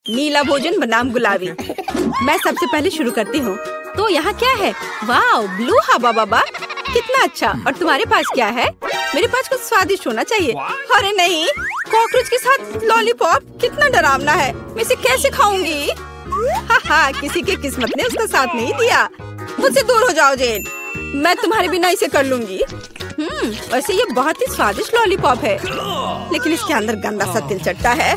नीला भोजन बनाम गुलाबी। मैं सबसे पहले शुरू करती हूँ। तो यहाँ क्या है? वाह, ब्लू हवा बाबा, कितना अच्छा। और तुम्हारे पास क्या है? मेरे पास कुछ स्वादिष्ट होना चाहिए। अरे नहीं, कॉकरोच के साथ लॉलीपॉप, कितना डरावना है। मैं इसे कैसे खाऊंगी? हाँ, किसी की किस्मत ने उसका साथ नहीं दिया। मुझसे दूर हो जाओ जेन, मैं तुम्हारे बिना इसे कर लूंगी। वैसे ये बहुत ही स्वादिष्ट लॉलीपॉप है, लेकिन इसके अंदर गंदा सा तिल चट्टा है।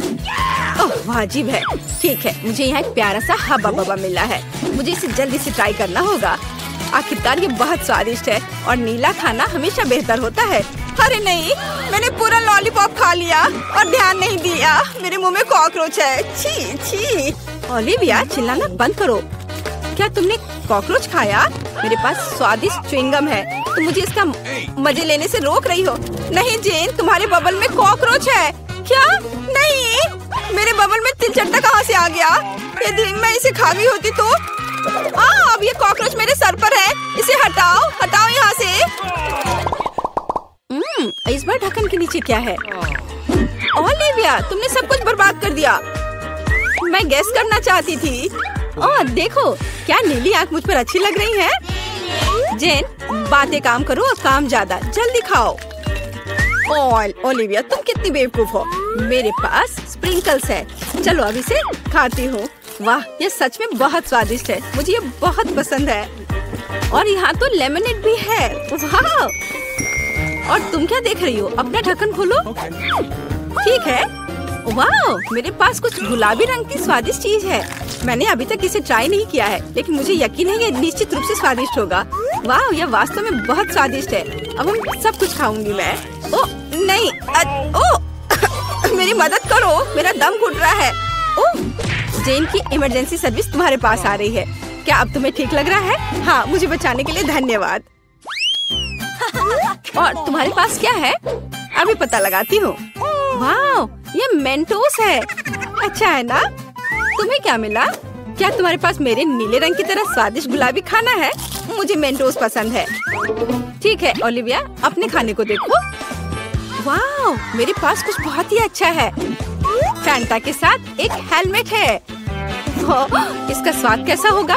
ओह, वाजिब है। ठीक है, मुझे यहाँ एक प्यारा सा हब्बा बब्बा मिला है। मुझे इसे जल्दी से ट्राई करना होगा। आखिरकार ये बहुत स्वादिष्ट है और नीला खाना हमेशा बेहतर होता है। अरे नहीं, मैंने पूरा लॉलीपॉप खा लिया और ध्यान नहीं दिया। मेरे मुंह में कॉकरोच है। छी छी। ओलिविया, चिल्लाना बंद करो। क्या तुमने कॉकरोच खाया? मेरे पास स्वादिष्ट च्युइंगम है, तुम मुझे इसका मजे लेने से रोक रही हो। नहीं जेन, तुम्हारे बबल में कॉकरोच है। क्या? नहीं, मेरे बबल में तिल चट्टा कहाँ से आ गया? यदि मैं इसे खा गई होती तो। अब ये कॉकरोच मेरे सर पर है। इसे हटाओ, हटाओ यहाँ से। इस बार ढक्कन के नीचे क्या है? ओलिविया, तुमने सब कुछ बर्बाद कर दिया। मैं गेस करना चाहती थी। ओह देखो, क्या नीली आंख मुझ पर अच्छी लग रही है। जेन, बातें काम करो और काम ज्यादा। जल्दी खाओ। ओलिविया, तुम कितनी बेवकूफ हो। मेरे पास स्प्रिंकल्स है। चलो अब इसे खाती हूँ। वाह, ये सच में बहुत स्वादिष्ट है। मुझे ये बहुत पसंद है। और यहाँ तो लेमनेड भी है। वाह! और तुम क्या देख रही हो? अपना ढक्कन खोलो। ठीक है। वाह, मेरे पास कुछ गुलाबी रंग की स्वादिष्ट चीज है। मैंने अभी तक इसे ट्राई नहीं किया है, लेकिन मुझे यकीन है ये निश्चित रूप से स्वादिष्ट होगा। वाह, यह वास्तव में बहुत स्वादिष्ट है। अब हम सब कुछ खाऊंगी मैं। ओ नहीं, मेरी मदद करो, मेरा दम घुट रहा है। ओह, जेन की इमरजेंसी सर्विस तुम्हारे पास आ रही है। क्या अब तुम्हें ठीक लग रहा है? हाँ, मुझे बचाने के लिए धन्यवाद। और तुम्हारे पास क्या है? अभी पता लगाती हूँ। वाह, ये मेंटोस है। अच्छा है ना? तुम्हें क्या मिला? क्या तुम्हारे पास मेरे नीले रंग की तरह स्वादिष्ट गुलाबी खाना है? मुझे मेंटोस पसंद है। ठीक है ओलिविया, अपने खाने को देखो। वाह, मेरे पास कुछ बहुत ही अच्छा है। फैंटा के साथ एक हेलमेट है। इसका स्वाद कैसा होगा?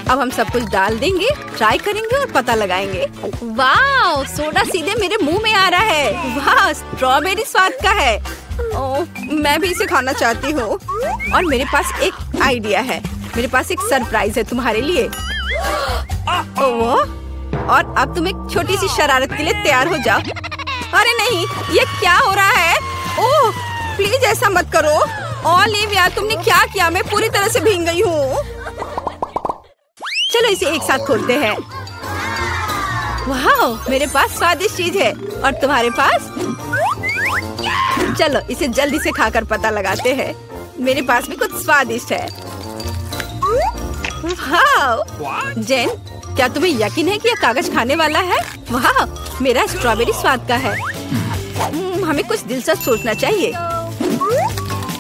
अब हम सब कुछ डाल देंगे, ट्राई करेंगे और पता लगाएंगे। वाह, सोडा सीधे मेरे मुंह में आ रहा है। वाह, स्ट्रॉबेरी स्वाद का है। ओह, मैं भी इसे खाना चाहती हूँ। और मेरे पास एक आइडिया है। मेरे पास एक सरप्राइज है तुम्हारे लिए। ओह, और अब तुम एक छोटी सी शरारत के लिए तैयार हो जाओ। अरे नहीं, ये क्या हो रहा है? ओह, प्लीज ऐसा मत करो। ओलिविया, तुमने क्या किया? मैं पूरी तरह से भीग गई हूँ। चलो इसे एक साथ खोलते हैं। वाह, मेरे पास स्वादिष्ट चीज है और तुम्हारे पास? चलो इसे जल्दी से खाकर पता लगाते हैं। मेरे पास भी कुछ स्वादिष्ट है। वाह, जेन, क्या तुम्हें यकीन है कि यह कागज खाने वाला है? वाह, मेरा स्ट्रॉबेरी स्वाद का है। हमें कुछ दिलचस्प सोचना चाहिए।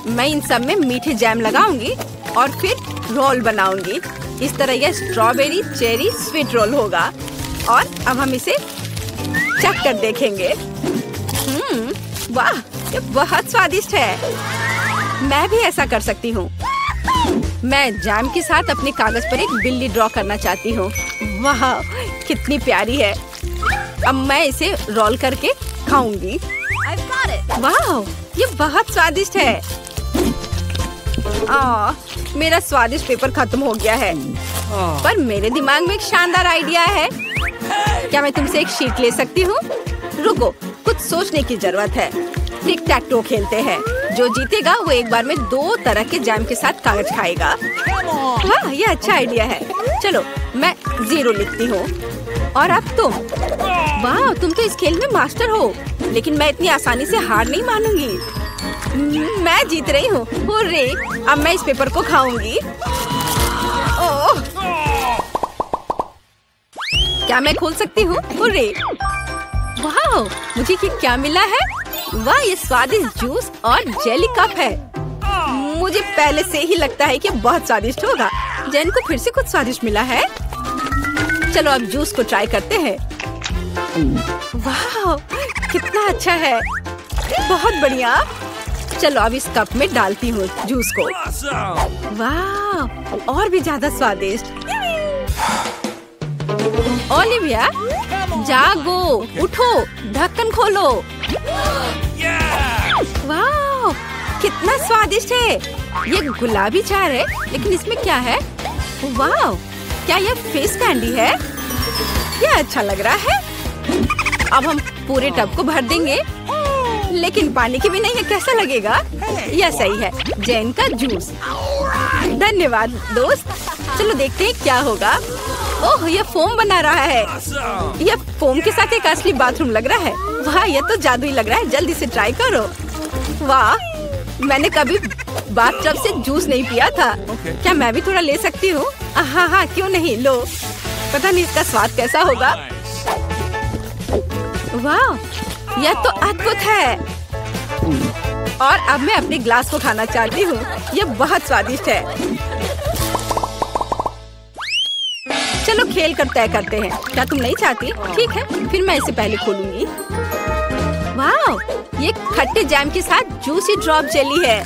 मैं इन सब में मीठे जैम लगाऊंगी और फिर रोल बनाऊंगी। इस तरह यह स्ट्रॉबेरी चेरी स्वीट रोल होगा। और अब हम इसे चख कर देखेंगे। वाह, ये बहुत स्वादिष्ट है। मैं भी ऐसा कर सकती हूँ। मैं जैम के साथ अपने कागज पर एक बिल्ली ड्रॉ करना चाहती हूँ। वाह, कितनी प्यारी है। अब मैं इसे रोल करके खाऊंगी। वाह, ये बहुत स्वादिष्ट है। मेरा स्वादिष्ट पेपर खत्म हो गया है, पर मेरे दिमाग में एक शानदार आइडिया है। क्या मैं तुमसे एक शीट ले सकती हूँ? रुको, कुछ सोचने की जरूरत है। टिक टैक टो खेलते हैं। जो जीतेगा वो एक बार में 2 तरह के जैम के साथ कागज खाएगा। वाह, ये अच्छा आइडिया है। चलो मैं 0 लिखती हूँ। और अब तुम? वाह, तुम तो इस खेल में मास्टर हो, लेकिन मैं इतनी आसानी से हार नहीं मानूंगी। मैं जीत रही हूँ। हुर्रे, अब मैं इस पेपर को खाऊंगी। ओह, क्या मैं खोल सकती हूँ? हुर्रे! वाह, मुझे क्या मिला है? वाह, ये स्वादिष्ट जूस और जेली कप है। मुझे पहले से ही लगता है कि बहुत स्वादिष्ट होगा। जेन को फिर से कुछ स्वादिष्ट मिला है। चलो अब जूस को ट्राई करते हैं। वाह, कितना अच्छा है। बहुत बढ़िया। चलो अब इस कप में डालती हूँ जूस को। वाह, और भी ज्यादा स्वादिष्ट। ओलिविया, जागो, उठो, ढक्कन खोलो। वाह, कितना स्वादिष्ट है। ये गुलाबी चार है, लेकिन इसमें क्या है? वाह, क्या ये फेस कैंडी है? ये अच्छा लग रहा है। अब हम पूरे टब को भर देंगे, लेकिन पानी की भी नहीं है। कैसा लगेगा? यह सही है, जैन का जूस। धन्यवाद दोस्त। चलो देखते हैं क्या होगा। ओह, यह फोम बना रहा है। यह फोम के साथ एक असली बाथरूम लग रहा है। वाह, यह तो जादुई लग रहा है। जल्दी से ट्राई करो। वाह, मैंने कभी बाथटब से जूस नहीं पिया था। क्या मैं भी थोड़ा ले सकती हूँ? हाँ हाँ, क्यों नहीं, लो। पता नहीं इसका स्वाद कैसा होगा। वाह, यह तो अद्भुत है। और अब मैं अपने ग्लास को खाना चाहती हूँ। यह बहुत स्वादिष्ट है। चलो खेल कर तय करते हैं। क्या तुम नहीं चाहती? ठीक है, फिर मैं इसे पहले खोलूंगी। वाह, ये खट्टे जैम के साथ जूसी ड्रॉप जेली है।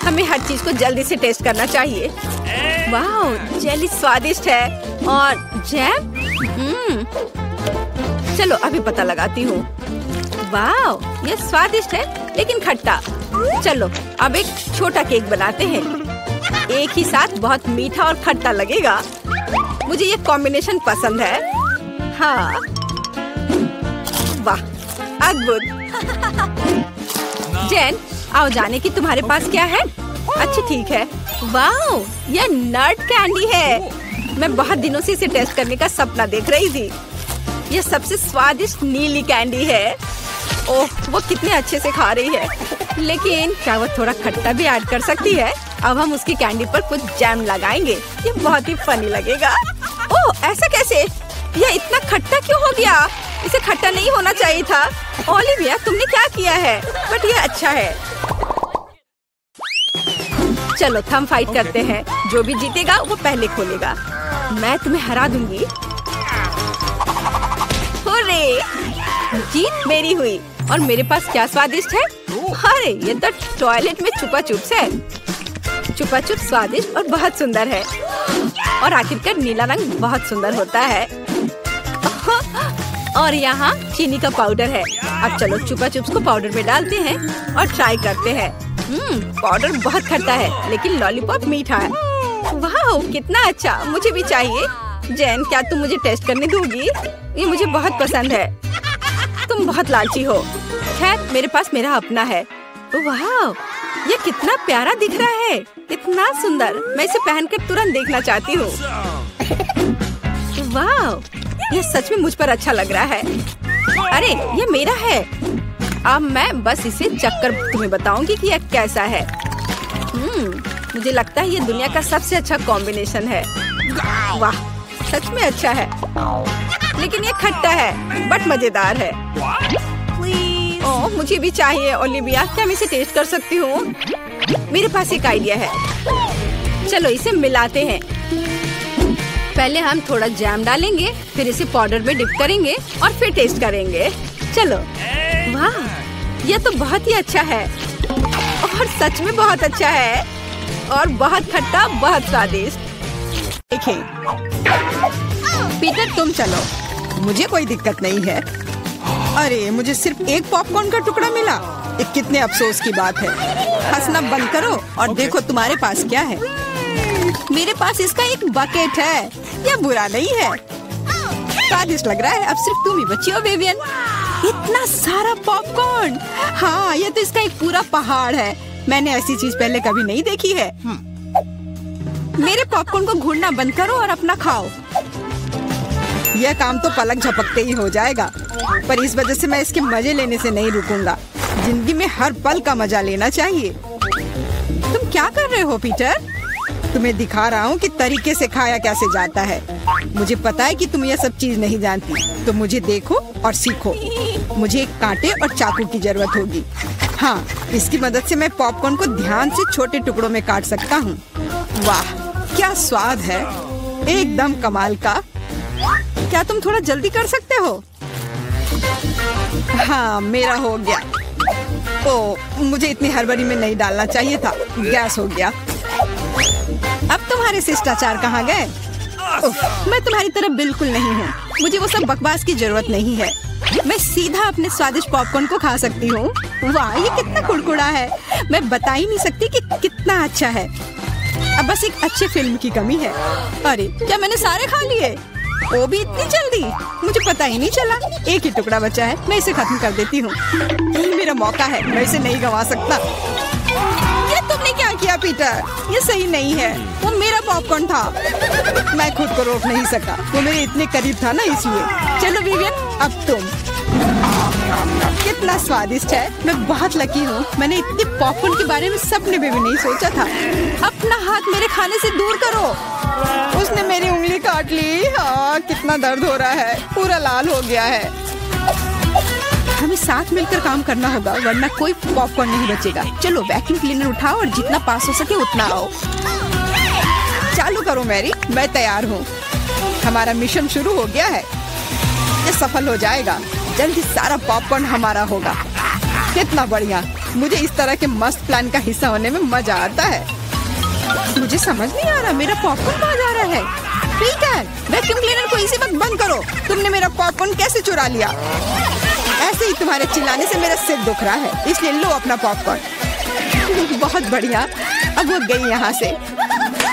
हमें हर चीज को जल्दी से टेस्ट करना चाहिए। वाह, जेली स्वादिष्ट है और जैम चलो अभी पता लगाती हूँ। वाह, ये स्वादिष्ट है लेकिन खट्टा। चलो अब एक छोटा केक बनाते हैं। एक ही साथ बहुत मीठा और खट्टा लगेगा। मुझे ये कॉम्बिनेशन पसंद है। हाँ, वाह, अद्भुत। जैन, आओ जाने की तुम्हारे पास क्या है? अच्छा ठीक है। वाह, यह नट कैंडी है। मैं बहुत दिनों से इसे टेस्ट करने का सपना देख रही थी। यह सबसे स्वादिष्ट नीली कैंडी है। ओह, वो कितने अच्छे से खा रही है। लेकिन क्या वो थोड़ा खट्टा भी ऐड कर सकती है? अब हम उसकी कैंडी पर कुछ जैम लगाएंगे। ये बहुत ही फनी लगेगा। ओह, ऐसा कैसे? यह इतना खट्टा क्यों हो गया? इसे खट्टा नहीं होना चाहिए था। ओलिविया, तुमने क्या किया है? बट ये अच्छा है। चलो थंब फाइट करते हैं। जो भी जीतेगा वो पहले खोलेगा। मैं तुम्हें हरा दूंगी। हुर्रे! जीत मेरी हुई। और मेरे पास क्या स्वादिष्ट है? अरे, ये तो टॉयलेट में छुपा चुप्स है। छुपा चुप्स स्वादिष्ट और बहुत सुंदर है। और आखिरकार नीला रंग बहुत सुंदर होता है। और यहाँ चीनी का पाउडर है। अब चलो छुपा चुप्स को पाउडर में डालते हैं और ट्राई करते हैं। पाउडर बहुत खट्टा है लेकिन लॉलीपॉप मीठा है। वाह, कितना अच्छा, मुझे भी चाहिए। जैन, क्या तुम मुझे टेस्ट करने दोगी? ये मुझे बहुत पसंद है। तुम बहुत लालची हो। खैर, मेरे पास मेरा अपना है। वाह, ये कितना प्यारा दिख रहा है। इतना सुंदर। मैं इसे पहनकर तुरंत देखना चाहती हूँ। वाह, ये सच में मुझ पर अच्छा लग रहा है। अरे, ये मेरा है। अब मैं बस इसे चखकर तुम्हें बताऊंगी कि यह कैसा है। मुझे लगता है ये दुनिया का सबसे अच्छा कॉम्बिनेशन है। वाह, सच में अच्छा है। लेकिन ये खट्टा है बट मजेदार है। ओह, मुझे भी चाहिए। ओलिविया, क्या मैं इसे टेस्ट कर सकती हूँ? मेरे पास एक आइडिया है। चलो इसे मिलाते हैं। पहले हम थोड़ा जैम डालेंगे, फिर इसे पाउडर में डिप करेंगे और फिर टेस्ट करेंगे। चलो। वाह, यह तो बहुत ही अच्छा है और सच में बहुत अच्छा है और बहुत खट्टा, बहुत स्वादिष्ट। देखें, पीटर तुम चलो, मुझे कोई दिक्कत नहीं है। अरे, मुझे सिर्फ एक पॉपकॉर्न का टुकड़ा मिला। ये कितने अफसोस की बात है। हंसना बंद करो और देखो तुम्हारे पास क्या है। मेरे पास इसका एक बकेट है। यह बुरा नहीं है, स्वादिष्ट लग रहा है। अब सिर्फ तुम ही बची हो विवियन। इतना सारा पॉपकॉर्न। हाँ, यह तो इसका एक पूरा पहाड़ है। मैंने ऐसी चीज पहले कभी नहीं देखी है। मेरे पॉपकॉर्न को घूरना बंद करो और अपना खाओ। यह काम तो पलक झपकते ही हो जाएगा, पर इस वजह से मैं इसके मजे लेने से नहीं रुकूंगा। जिंदगी में हर पल का मजा लेना चाहिए। तुम क्या कर रहे हो पीटर? तुम्हें दिखा रहा हूँ कि तरीके से खाया कैसे जाता है। मुझे पता है कि तुम यह सब चीज नहीं जानती, तो मुझे देखो और सीखो। मुझे एक कांटे और चाकू की जरूरत होगी। हाँ, इसकी मदद से मैं पॉपकॉर्न को ध्यान से छोटे टुकड़ों में काट सकता हूँ। वाह, क्या स्वाद है, एकदम कमाल का। क्या तुम थोड़ा जल्दी कर सकते हो? हाँ, मेरा हो गया। ओ, मुझे इतनी हड़बड़ी में नहीं डालना चाहिए था। गैस हो गया। अब तुम्हारे शिष्टाचार कहाँ गए? मैं तुम्हारी तरह बिल्कुल नहीं हूँ। मुझे वो सब बकवास की जरूरत नहीं है। मैं सीधा अपने स्वादिष्ट पॉपकॉर्न को खा सकती हूँ। वाह, ये कितना कुड़कुड़ा है। मैं बता ही नहीं सकती कि कितना अच्छा है। अब बस एक अच्छे फिल्म की कमी है। अरे, क्या मैंने सारे खा लिए? वो भी इतनी जल्दी? मुझे पता ही नहीं चला। एक ही टुकड़ा बचा है, मैं इसे खत्म कर देती हूँ। यही मेरा मौका है, मैं इसे नहीं गंवा सकता। ये तुमने क्या किया पीटर? ये सही नहीं है। वो मेरा पॉपकॉर्न था। मैं खुद को रोक नहीं सका। वो मेरे इतने करीब था ना, इसलिए। चलो विवियन, अब तुम। कितना स्वादिष्ट है। मैं बहुत लकी हूँ। मैंने इतने पॉपकॉर्न के बारे में सपने में भी नहीं सोचा था। अपना हाथ मेरे खाने से दूर करो। उसने मेरी उंगली काट ली। हाँ, कितना दर्द हो रहा है। पूरा लाल हो गया है। हमें साथ मिलकर काम करना होगा, वरना कोई पॉपकॉर्न नहीं बचेगा। चलो वैक्यूम क्लीनर उठाओ और जितना पास हो सके उतना आओ। चालू करो मैरी, मैं तैयार हूँ। हमारा मिशन शुरू हो गया है। ये सफल हो जाएगा। जल्दी सारा पॉपकॉर्न हमारा होगा। कितना बढ़िया। मुझे इस तरह के मस्त प्लान का हिस्सा होने में मजा आता है। मुझे समझ नहीं आ रहा मेरा पॉपकॉर्न कहाँ जा रहा है। पीटर, वैक्यूम क्लीनर को इसी वक्त बंद करो। तुमने मेरा पॉपकॉर्न कैसे चुरा लिया? ऐसे ही तुम्हारे चिल्लाने से मेरा सिर दुख रहा है, इसलिए लो अपना पॉपकॉर्न। बहुत बढ़िया। अब वो गई यहाँ से,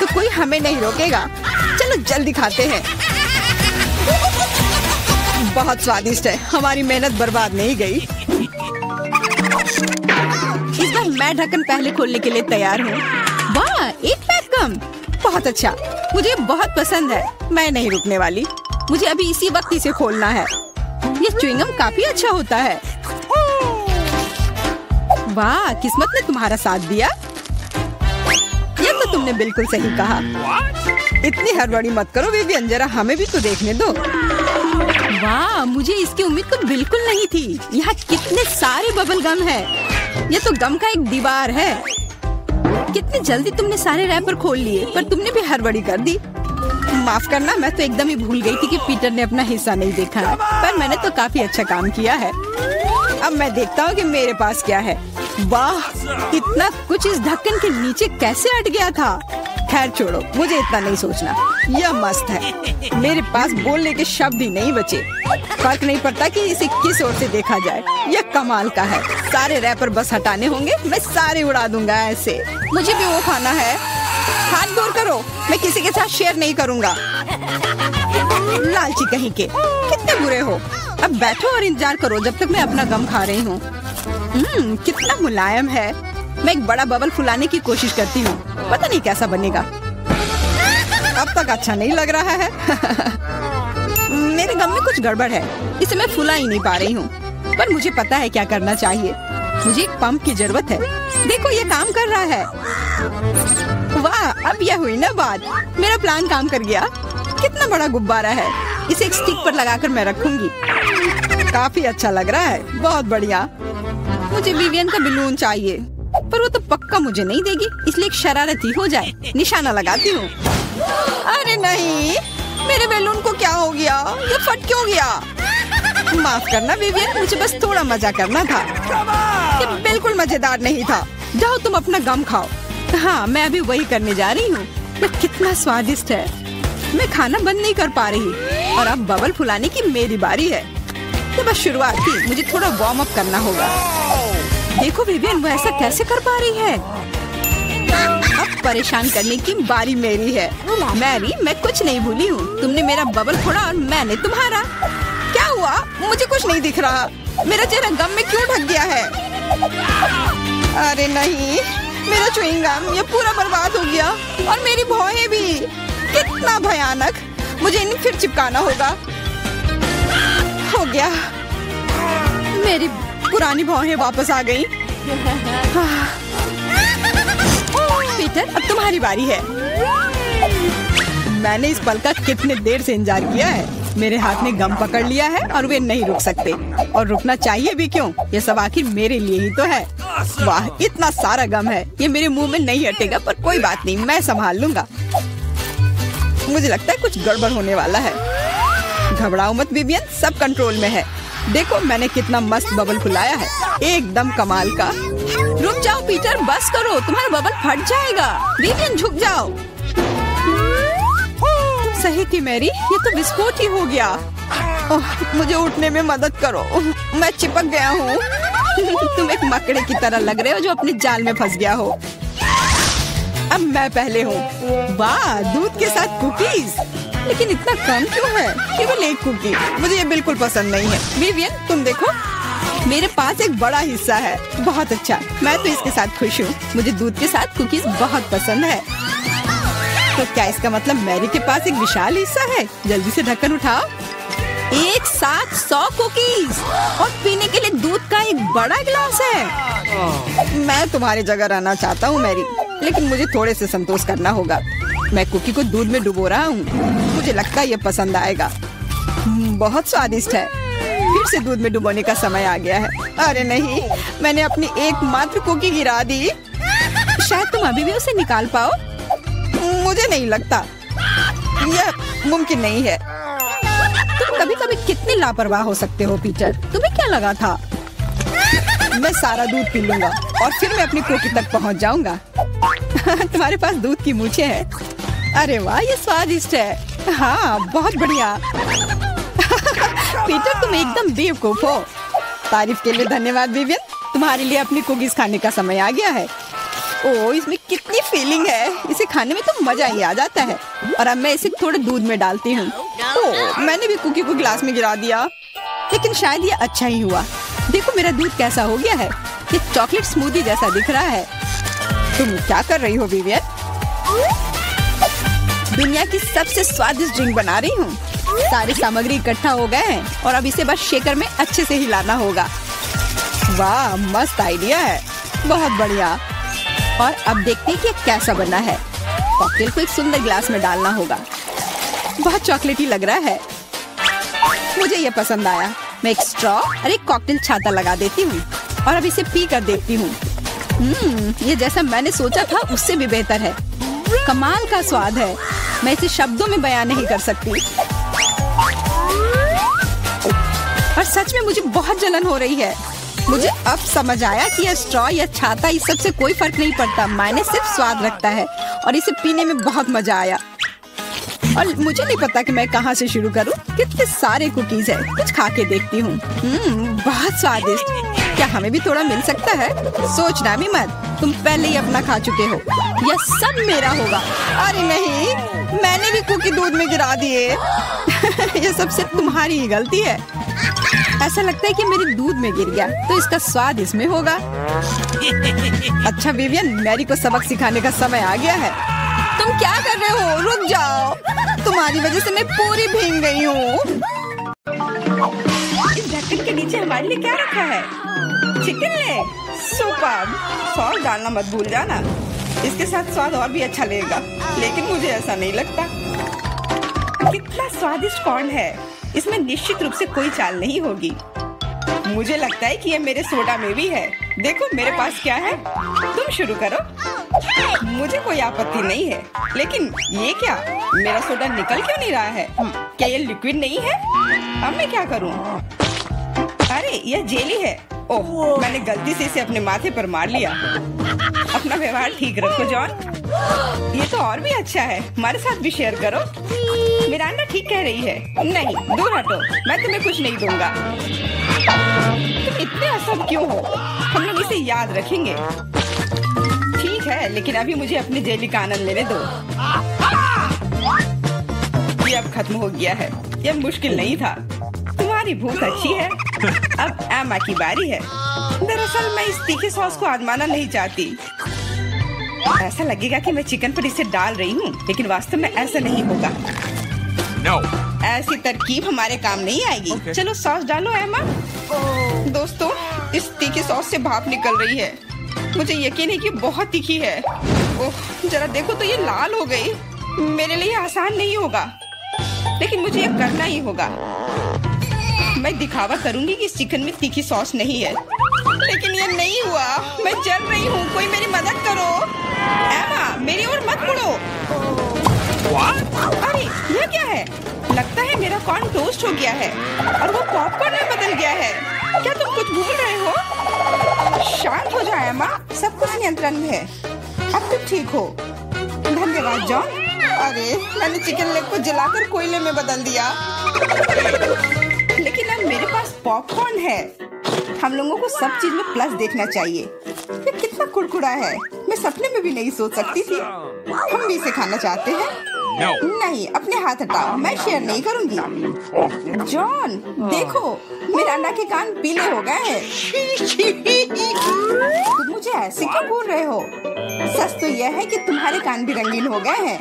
तो कोई हमें नहीं रोकेगा। चलो जल्दी खाते हैं। बहुत स्वादिष्ट है। हमारी मेहनत बर्बाद नहीं गई। इस बार मैं ढक्कन पहले खोलने के लिए तैयार हूँ। वाह, एक पैक कम। बहुत अच्छा, मुझे बहुत पसंद है। मैं नहीं रुकने वाली। मुझे अभी इसी वक्त इसे खोलना है। ये च्युइंगम काफी अच्छा होता है। वाह, किस्मत ने तुम्हारा साथ दिया। ये तो तुमने बिल्कुल सही कहा। इतनी हड़बड़ी मत करो विवियन, जरा हमें भी तो देखने दो। वाह, मुझे इसकी उम्मीद तो बिल्कुल नहीं थी। यहाँ कितने सारे बबल गम है। ये तो गम का एक दीवार है। कितनी जल्दी तुमने सारे रैपर खोल लिए, पर तुमने भी हड़बड़ी कर दी। माफ करना, मैं तो एकदम ही भूल गई थी कि पीटर ने अपना हिस्सा नहीं देखा है। पर मैंने तो काफी अच्छा काम किया है। अब मैं देखता हूँ कि मेरे पास क्या है। वाह, इतना कुछ इस ढक्कन के नीचे कैसे अट गया था। खैर छोड़ो, मुझे इतना नहीं सोचना। यह मस्त है। मेरे पास बोलने के शब्द ही नहीं बचे। फर्क नहीं पड़ता कि इसे किस ओर से देखा जाए। यह कमाल का है। सारे रैपर बस हटाने होंगे, मैं सारे उड़ा दूंगा ऐसे। मुझे भी वो खाना है। हाथ दूर करो, मैं किसी के साथ शेयर नहीं करूंगा। लालची कहीं के, कितने बुरे हो। अब बैठो और इंतजार करो जब तक मैं अपना गम खा रही हूँ। कितना मुलायम है। मैं एक बड़ा बबल फुलाने की कोशिश करती हूँ। पता नहीं कैसा बनेगा। अब तक अच्छा नहीं लग रहा है। मेरे गम में कुछ गड़बड़ है, इसे मैं फुला ही नहीं पा रही हूँ। पर मुझे पता है क्या करना चाहिए। मुझे एक पंप की जरूरत है। देखो, ये काम कर रहा है। वाह, अब यह हुई ना बात। मेरा प्लान काम कर गया। कितना बड़ा गुब्बारा है। इसे एक स्टिक पर लगाकर मैं रखूंगी। काफी अच्छा लग रहा है। बहुत बढ़िया। मुझे विवियन का बलून चाहिए, पर वो तो पक्का मुझे नहीं देगी, इसलिए एक शरारती हो जाए। निशाना लगाती हूँ। अरे नहीं, मेरे बैलून को क्या हो गया? ये फट क्यों गया? माफ करना विवियन, मुझे बस थोड़ा मजा करना था। ये बिल्कुल मजेदार नहीं था। जाओ तुम अपना गम खाओ। हाँ, मैं अभी वही करने जा रही हूँ। ये कितना स्वादिष्ट है। मैं खाना बंद नहीं कर पा रही और अब बबल फुलाने की मेरी बारी है। ये बस शुरुआत थी, मुझे थोड़ा वार्म अप करना होगा। देखो विवियन, वो ऐसा कैसे कर पा रही है? अब परेशान करने की बारी मेरी है। मैरी, मैं कुछ नहीं भूली हूँ। तुमने मेरा बबल फोड़ा और मैंने तुम्हारा। क्या हुआ? मुझे कुछ नहीं दिख रहा। मेरा चेहरा गम में क्यों ढक गया है? अरे नहीं, मेरा च्युइंगम ये पूरा बर्बाद हो गया और मेरी भौहें भी। कितना भयानक। मुझे इन्हें फिर चिपकाना होगा। हो गया, मेरी पुरानी भौहें वापस आ गई। पीटर, अब तुम्हारी बारी है। मैंने इस पल का कितने देर से इंतजार किया है। मेरे हाथ ने गम पकड़ लिया है और वे नहीं रुक सकते। और रुकना चाहिए भी क्यों? ये सब आखिर मेरे लिए ही तो है। वाह, इतना सारा गम है। ये मेरे मुंह में नहीं हटेगा, पर कोई बात नहीं, मैं संभाल लूंगा। मुझे लगता है कुछ गड़बड़ होने वाला है। घबराओ मत विवियन, सब कंट्रोल में है। देखो मैंने कितना मस्त बबल फुलाया है, एकदम कमाल का। रुक जाओ पीटर, बस करो, तुम्हारा बबल फट जाएगा। विवियन झुक जाओ। सही थी मैरी, ये तो विस्फोट ही हो गया। मुझे उठने में मदद करो, मैं चिपक गया हूँ। तुम एक मकड़े की तरह लग रहे हो जो अपने जाल में फंस गया हो। अब मैं पहले हूँ। वाह, दूध के साथ कुकीज, लेकिन इतना कम क्यों है? केवल एक कुकी, मुझे ये बिल्कुल पसंद नहीं है। विवियन तुम देखो, मेरे पास एक बड़ा हिस्सा है। बहुत अच्छा, मैं तो इसके साथ खुश हूँ। मुझे दूध के साथ कुकीज बहुत पसंद है। तो क्या इसका मतलब मैरी के पास एक विशाल हिस्सा है? जल्दी से ढक्कन उठाओ। एक साथ 100 कुकीज और पीने के लिए दूध का एक बड़ा गिलास है। मैं तुम्हारी जगह रहना चाहता हूँ मैरी, लेकिन मुझे थोड़े से संतोष करना होगा। मैं कुकी को दूध में डुबो रहा हूँ, मुझे लगता है ये पसंद आएगा। बहुत स्वादिष्ट है। फिर से दूध में डुबोने का समय आ गया है। अरे नहीं, मैंने अपनी एकमात्र कुकी गिरा दी। शायद तुम अभी भी उसे निकाल पाओ। मुझे नहीं लगता, यह मुमकिन नहीं है। तुम कभी कभी कितने लापरवाह हो सकते हो पीटर। तुम्हें क्या लगा था? मैं सारा दूध पी लूंगा और फिर मैं अपनी कुकी तक पहुंच जाऊंगा। तुम्हारे पास दूध की मूछें हैं। अरे वाह, ये स्वादिष्ट है। हाँ, बहुत बढ़िया। पीटर तुम एकदम बेवकूफ हो। तारीफ के लिए धन्यवाद विवियन। तुम्हारे लिए अपनी कुकीज खाने का समय आ गया है। ओह, इसमें कितनी फीलिंग है। इसे खाने में तो मजा ही आ जाता है। और अब मैं इसे थोड़े दूध में डालती हूँ। ओह, मैंने भी कुकी को गिलास में गिरा दिया, लेकिन शायद ये अच्छा ही हुआ। देखो मेरा दूध कैसा हो गया है। ये चॉकलेट स्मूदी जैसा दिख रहा है। तुम क्या कर रही हो विवियन? दुनिया की सबसे स्वादिष्ट ड्रिंक बना रही हूँ। सारी सामग्री इकट्ठा हो गए हैं और अब इसे बस शेकर में अच्छे से हिलाना होगा। वाह, मस्त आइडिया है, बहुत बढ़िया। और अब देखते हैं कि कैसा बना है। कॉकटेल को एक सुंदर गिलास में डालना होगा। बहुत चॉकलेटी लग रहा है, मुझे ये पसंद आया। मैं एक स्ट्रॉ और एक कॉकटेल छाता लगा देती हूँ और अब इसे पी कर देखती हूँ। ये जैसा मैंने सोचा था उससे भी बेहतर है। कमाल का स्वाद है, मैं इसे शब्दों में बयान नहीं कर सकती। और सच में मुझे बहुत जलन हो रही है। मुझे अब समझ आया कि यह स्ट्रॉ या छाता इस सब से कोई फर्क नहीं पड़ता। मायने सिर्फ स्वाद रखता है और इसे पीने में बहुत मजा आया। और मुझे नहीं पता कि मैं कहाँ से शुरू करूँ। कितने सारे कुकीज है, कुछ खा के देखती हूँ। बहुत स्वादिष्ट। क्या हमें भी थोड़ा मिल सकता है? सोचना भी मत, तुम पहले ही अपना खा चुके हो। यह सब मेरा होगा। अरे नहीं, मैंने भी कुकी दूध में गिरा दिए। यह सब सिर्फ तुम्हारी ही गलती है। ऐसा लगता है कि मेरे दूध में गिर गया, तो इसका स्वाद इसमें होगा। अच्छा विवियन, मैरी को सबक सिखाने का समय आ गया है। तुम क्या कर रहे हो? रुक जाओ, तुम्हारी वजह से मैं पूरी भीग गई हूँ। इस ढक्कन के नीचे हमारे लिए क्या रखा है? Chicken leg. सुपर्ब। सॉस डालना मत भूल जाना, इसके साथ स्वाद और भी अच्छा लगेगा। लेकिन मुझे ऐसा नहीं लगता। कितना स्वादिष्ट कॉर्न है, इसमें निश्चित रूप से कोई चाल नहीं होगी। मुझे लगता है कि ये मेरे सोडा में भी है। देखो मेरे पास क्या है। तुम शुरू करो, मुझे कोई आपत्ति नहीं है। लेकिन ये क्या, मेरा सोडा निकल क्यों नहीं रहा है? क्या ये लिक्विड नहीं है? अब मैं क्या करूं? अरे यह जेली है। ओह, मैंने गलती से इसे अपने माथे पर मार लिया। अपना व्यवहार ठीक रखो जॉन। ये तो और भी अच्छा है, हमारे साथ भी शेयर करो। मिरांडा ठीक कह रही है। नहीं, दूर हटो, मैं तुम्हें कुछ नहीं दूंगा। तुम इतने असब क्यों हो? हम लोग इसे याद रखेंगे। ठीक है, लेकिन अभी मुझे अपने जेली का आनंद लेने दो। ये अब खत्म हो गया है। यह मुश्किल नहीं था। तुम्हारी भूख अच्छी है। अब एमा की बारी है। दरअसल मैं इस तीखे सॉस को आजमाना नहीं चाहती। ऐसा लगेगा कि मैं चिकन पर इसे डाल रही हूँ, लेकिन वास्तव में ऐसा नहीं होगा। No. ऐसी तरकीब हमारे काम नहीं आएगी। Okay. चलो सॉस डालो एमा। दोस्तों, इस तीखी सॉस से भाप निकल रही है। मुझे यकीन है कि बहुत तीखी है। ओह, जरा देखो तो ये लाल हो गई। मेरे लिए आसान नहीं होगा, लेकिन मुझे ये करना ही होगा। मैं दिखावा करूंगी कि इस चिकन में तीखी सॉस नहीं है, लेकिन ये नहीं हुआ। मैं जल रही हूँ, कोई मेरी मदद करो। एमा, मेरी ओर मत मुड़ो। अरे ये क्या है? लगता है मेरा कॉर्न टोस्ट हो गया है और वो पॉपकॉर्न में बदल गया है। क्या तुम कुछ भूल रहे हो? शांत हो जाए माँ, सब कुछ नियंत्रण में है। अब तुम ठीक हो। धन्यवाद जॉन। अरे मैंने चिकन लेग को जलाकर कोयले में बदल दिया। लेकिन अब मेरे पास पॉपकॉर्न है। हम लोगों को सब चीज में प्लस देखना चाहिए। ये कितना कुड़कुड़ा है, मैं सपने में भी नहीं सोच सकती थी। हम भी इसे खाना चाहते हैं। नहीं, अपने हाथ हटाओ, मैं शेयर नहीं करूंगी। जॉन देखो, मेरे अंडा के कान पीले हो गए हैं। तुम मुझे ऐसे क्यों बोल रहे हो? सच तो यह है कि तुम्हारे कान भी रंगीन हो गए हैं।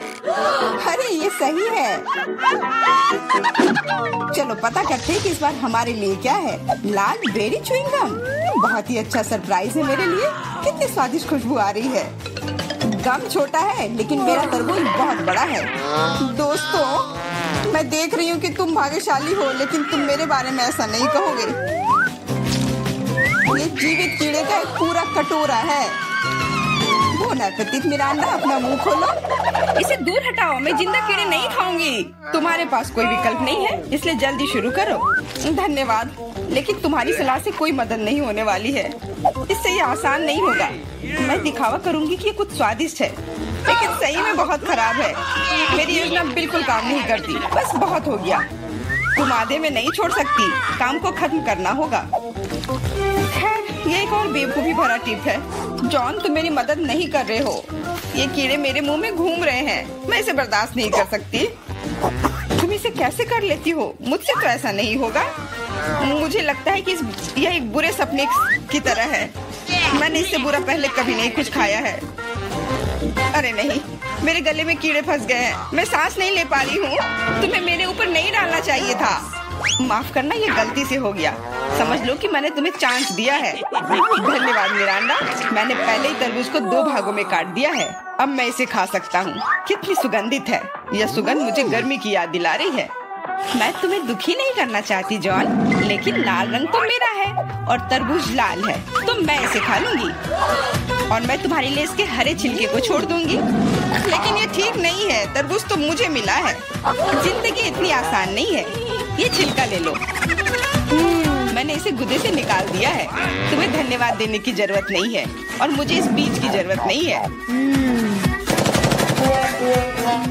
अरे ये सही है। चलो पता करते हैं कि इस बार हमारे लिए क्या है। लाल बेरी च्युइंग गम, बहुत ही अच्छा सरप्राइज है मेरे लिए। कितनी स्वादिष्ट खुशबू आ रही है। गम छोटा है लेकिन मेरा तरबूज बहुत बड़ा है। दोस्तों, मैं देख रही हूँ कि तुम भाग्यशाली हो, लेकिन तुम मेरे बारे में ऐसा नहीं कहोगे। ये जीवित कीड़े का एक पूरा कटोरा है। बोन एपेटिट मिरांडा, अपना मुंह खोलो। इसे दूर हटाओ, मैं जिंदा कीड़े नहीं खाऊंगी। तुम्हारे पास कोई विकल्प नहीं है, इसलिए जल्दी शुरू करो। धन्यवाद, लेकिन तुम्हारी सलाह से कोई मदद नहीं होने वाली है। इससे ये आसान नहीं होगा। मैं दिखावा करूंगी कि ये कुछ स्वादिष्ट है, लेकिन सही में बहुत खराब है। मेरी योजना बिल्कुल काम नहीं करती। बस बहुत हो गया। तुम आधे में नहीं छोड़ सकती, काम को खत्म करना होगा। खैर, ये एक और बेवकूफी भरा टिप है। जॉन, तुम मेरी मदद नहीं कर रहे हो। ये कीड़े मेरे मुंह में घूम रहे हैं। मैं इसे बर्दाश्त नहीं कर सकती। तुम इसे कैसे कर लेती हो? मुझसे तो ऐसा नहीं होगा। मुझे लगता है कि यह एक बुरे सपने की तरह है। मैंने इससे बुरा पहले कभी नहीं कुछ खाया है। अरे नहीं, मेरे गले में कीड़े फंस गए हैं। मैं सांस नहीं ले पा रही हूँ। तुम्हें मेरे ऊपर नहीं डालना चाहिए था। माफ करना, ये गलती से हो गया। समझ लो कि मैंने तुम्हें चांस दिया है। धन्यवाद मिरांडा। मैंने पहले ही तरबूज को 2 भागों में काट दिया है। अब मैं इसे खा सकता हूँ। कितनी सुगंधित है। यह सुगंध मुझे गर्मी की याद दिला रही है। मैं तुम्हें दुखी नहीं करना चाहती जॉन, लेकिन लाल रंग तो मेरा है और तरबूज लाल है, तो मैं इसे खा लूंगी। और मैं तुम्हारे लिए इसके हरे छिलके को छोड़ दूंगी। लेकिन ये ठीक नहीं है, तरबूज तो मुझे मिला है। जिंदगी इतनी आसान नहीं है। ये छिलका ले लो। मैंने इसे गुदे से निकाल दिया है। तुम्हें धन्यवाद देने की जरूरत नहीं है और मुझे इस बीज की जरूरत नहीं है।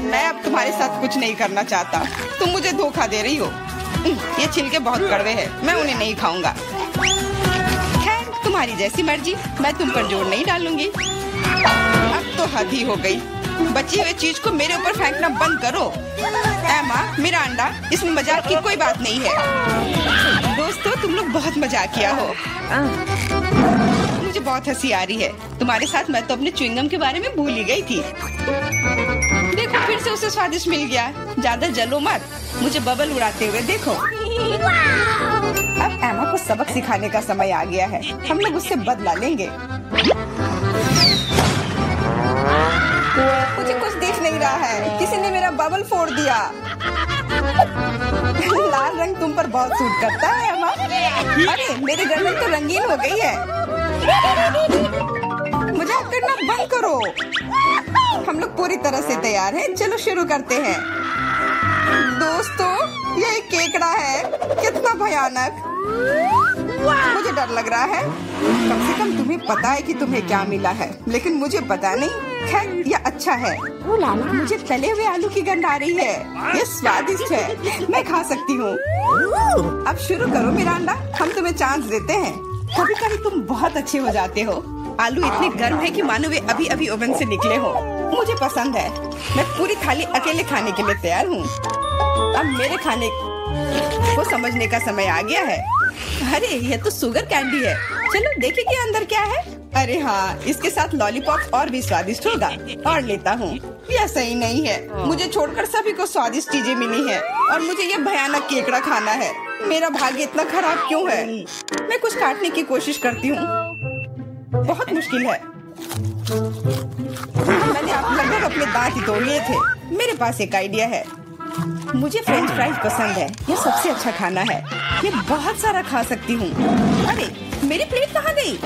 मैं अब तुम्हारे साथ कुछ नहीं करना चाहता। तुम मुझे धोखा दे रही हो। ये छिलके बहुत कड़वे हैं, मैं उन्हें नहीं खाऊंगा। खैर, तुम्हारी जैसी मर्जी, मैं तुम पर जोर नहीं डालूंगी। अब तो हद ही हो गई। बची हुई चीज को मेरे ऊपर फेंकना बंद करो। एमा, मिरांडा, इसमें मजाक की कोई बात नहीं है। दोस्तों, तुम लोग बहुत मजाक किया हो। मुझे बहुत हंसी आ रही है। तुम्हारे साथ मैं तो अपने च्युइंगम के बारे में भूल ही गई थी। देखो, फिर से उसे स्वादिष्ट मिल गया। ज्यादा जलो मत, मुझे बबल उड़ाते हुए देखो। अब एमा को सबक सिखाने का समय आ गया है। हम लोग उससे बदला लेंगे। मुझे कुछ दिख नहीं रहा है। किसी ने मेरा बबल फोड़ दिया। लाल रंग तुम पर बहुत सूट करता है एमा। अरे, मेरी गर्दन तो रंगीन हो गई है। मजाक करना बंद करो। हम लोग पूरी तरह से तैयार हैं। चलो शुरू करते हैं। दोस्तों, ये एक केकड़ा है। कितना भयानक। मुझे डर लग रहा है। कम से कम तुम्हें पता है कि तुम्हें क्या मिला है, लेकिन मुझे पता नहीं। खैर, यह अच्छा है। मुझे तले हुए आलू की गंध आ रही है। ये स्वादिष्ट है, मैं खा सकती हूँ। अब शुरू करो मिरांडा, हम तुम्हें चांस देते हैं। कभी कभी तुम बहुत अच्छे हो जाते हो। आलू इतने गर्म है कि मानो वे अभी अभी ओवन से निकले हो। मुझे पसंद है। मैं पूरी थाली अकेले खाने के लिए तैयार हूँ। अब मेरे खाने को समझने का समय आ गया है। अरे, यह तो शुगर कैंडी है। चलो देखें कि अंदर क्या है। अरे हाँ, इसके साथ लॉलीपॉप और भी स्वादिष्ट होगा। और लेता हूँ। यह सही नहीं है। मुझे छोड़कर सभी को स्वादिष्ट चीजें मिली हैं और मुझे यह भयानक केकड़ा खाना है। मेरा भाग्य इतना खराब क्यों है? मैं कुछ काटने की कोशिश करती हूँ। बहुत मुश्किल है। मैंने लगभग अपने दांत ही तोड़ लिए थे। मेरे पास एक आइडिया है। मुझे फ्रेंच फ्राइज पसंद है। यह सबसे अच्छा खाना है। ये बहुत सारा खा सकती हूँ। अरे, मेरी प्लेट कहाँ गई?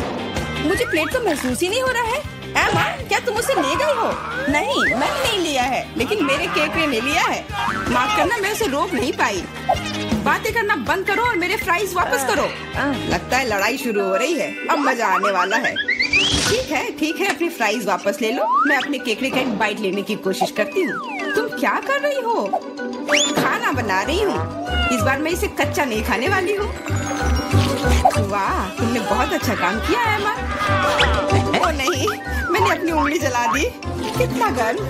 मुझे प्लेट तो महसूस ही नहीं हो रहा है। एमा, क्या तुम उसे ले गई हो? नहीं, मैंने नहीं लिया है। है, लेकिन मेरे केकड़े ने लिया है। माफ करना, मैं उसे रोक नहीं पाई। बातें करना बंद करो और मेरे फ्राइज वापस करो। लगता है लड़ाई शुरू हो रही है, अब मजा आने वाला है। ठीक है, अपनी फ्राइज वापस ले लो। मैं अपने केकड़े का एक बाइट लेने की कोशिश करती हूँ। तुम क्या कर रही हो? खाना बना रही हूँ। इस बार मैं इसे कच्चा नहीं खाने वाली हूँ। वाह, तुमने बहुत अच्छा काम किया है एमा। ओ नहीं, मैंने अपनी उंगली जला दी। कितना गर्म,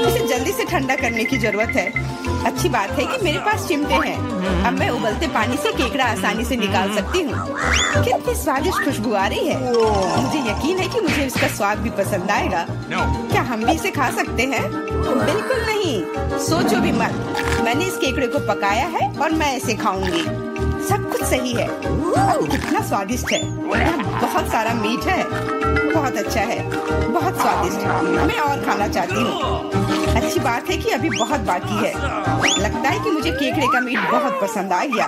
इसे जल्दी से ठंडा करने की जरूरत है। अच्छी बात है कि मेरे पास चिमटे हैं। अब मैं उबलते पानी से केकड़ा आसानी से निकाल सकती हूँ। कितनी स्वादिष्ट खुशबू आ रही है। मुझे यकीन है कि मुझे इसका स्वाद भी पसंद आएगा। क्या हम भी इसे खा सकते हैं? बिल्कुल नहीं, सोचो भी मत। मैंने इस केकड़े को पकाया है और मैं इसे खाऊंगी। सब कुछ सही है। कितना स्वादिष्ट है। बहुत सारा मीठ है। बहुत अच्छा है, बहुत स्वादिष्ट। मैं और खाना चाहती हूँ। अच्छी बात है कि अभी बहुत बाकी है। लगता है कि मुझे केकड़े का मीट बहुत पसंद आ गया।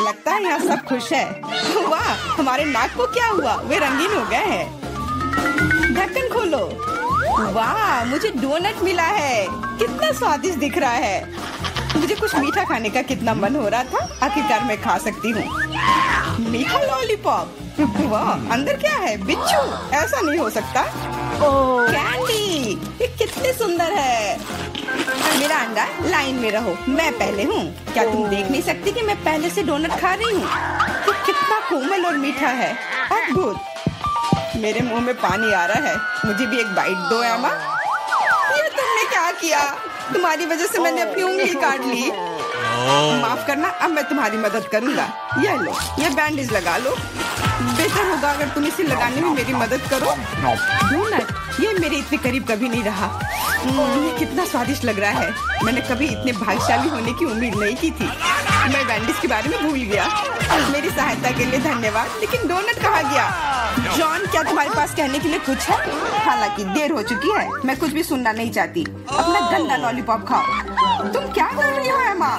लगता है यहाँ सब खुश है। वाह, हमारे नाक को क्या हुआ? वे रंगीन हो गए हैं। ढक्कन खोलो। वाह, मुझे डोनट मिला है। कितना स्वादिष्ट दिख रहा है। मुझे कुछ मीठा खाने का कितना मन हो रहा था। आखिरकार मैं खा सकती हूँ। मीठा लॉलीपॉप। वाह, अंदर क्या है? बिच्छू? ऐसा नहीं हो सकता। कैंडी, ये कितनी सुंदर है। मेरा अंडा, लाइन में रहो, मैं पहले हूँ। क्या तुम देख नहीं सकती कि मैं पहले से डोनट खा रही हूँ? तो कितना कोमल और मीठा है। अद्भुत। मेरे मुंह में पानी आ रहा है। मुझे भी एक बाइट दो एमा। ये तुमने क्या किया? तुम्हारी वजह से मैंने अपनी उंगली काट ली। माफ करना, अब मैं तुम्हारी मदद करूंगा। ये लो, ये बैंडेज लगा लो। बेहतर होगा अगर तुम इसे लगाने में मेरी मदद करो। डोनट, ये मेरे इतने करीब कभी नहीं रहा। ये कितना स्वादिष्ट लग रहा है। मैंने कभी इतने भाग्यशाली होने की उम्मीद नहीं की थी। मैं बैंडेज के बारे में भूल गया। मेरी सहायता के लिए धन्यवाद। लेकिन डोनट कहाँ गया? जॉन, क्या तुम्हारे पास कहने के लिए कुछ है? हालांकि देर हो चुकी है, मैं कुछ भी सुनना नहीं चाहती। अपना गंदा लॉलीपॉप खाओ। तुम क्या कर रही हो एमा?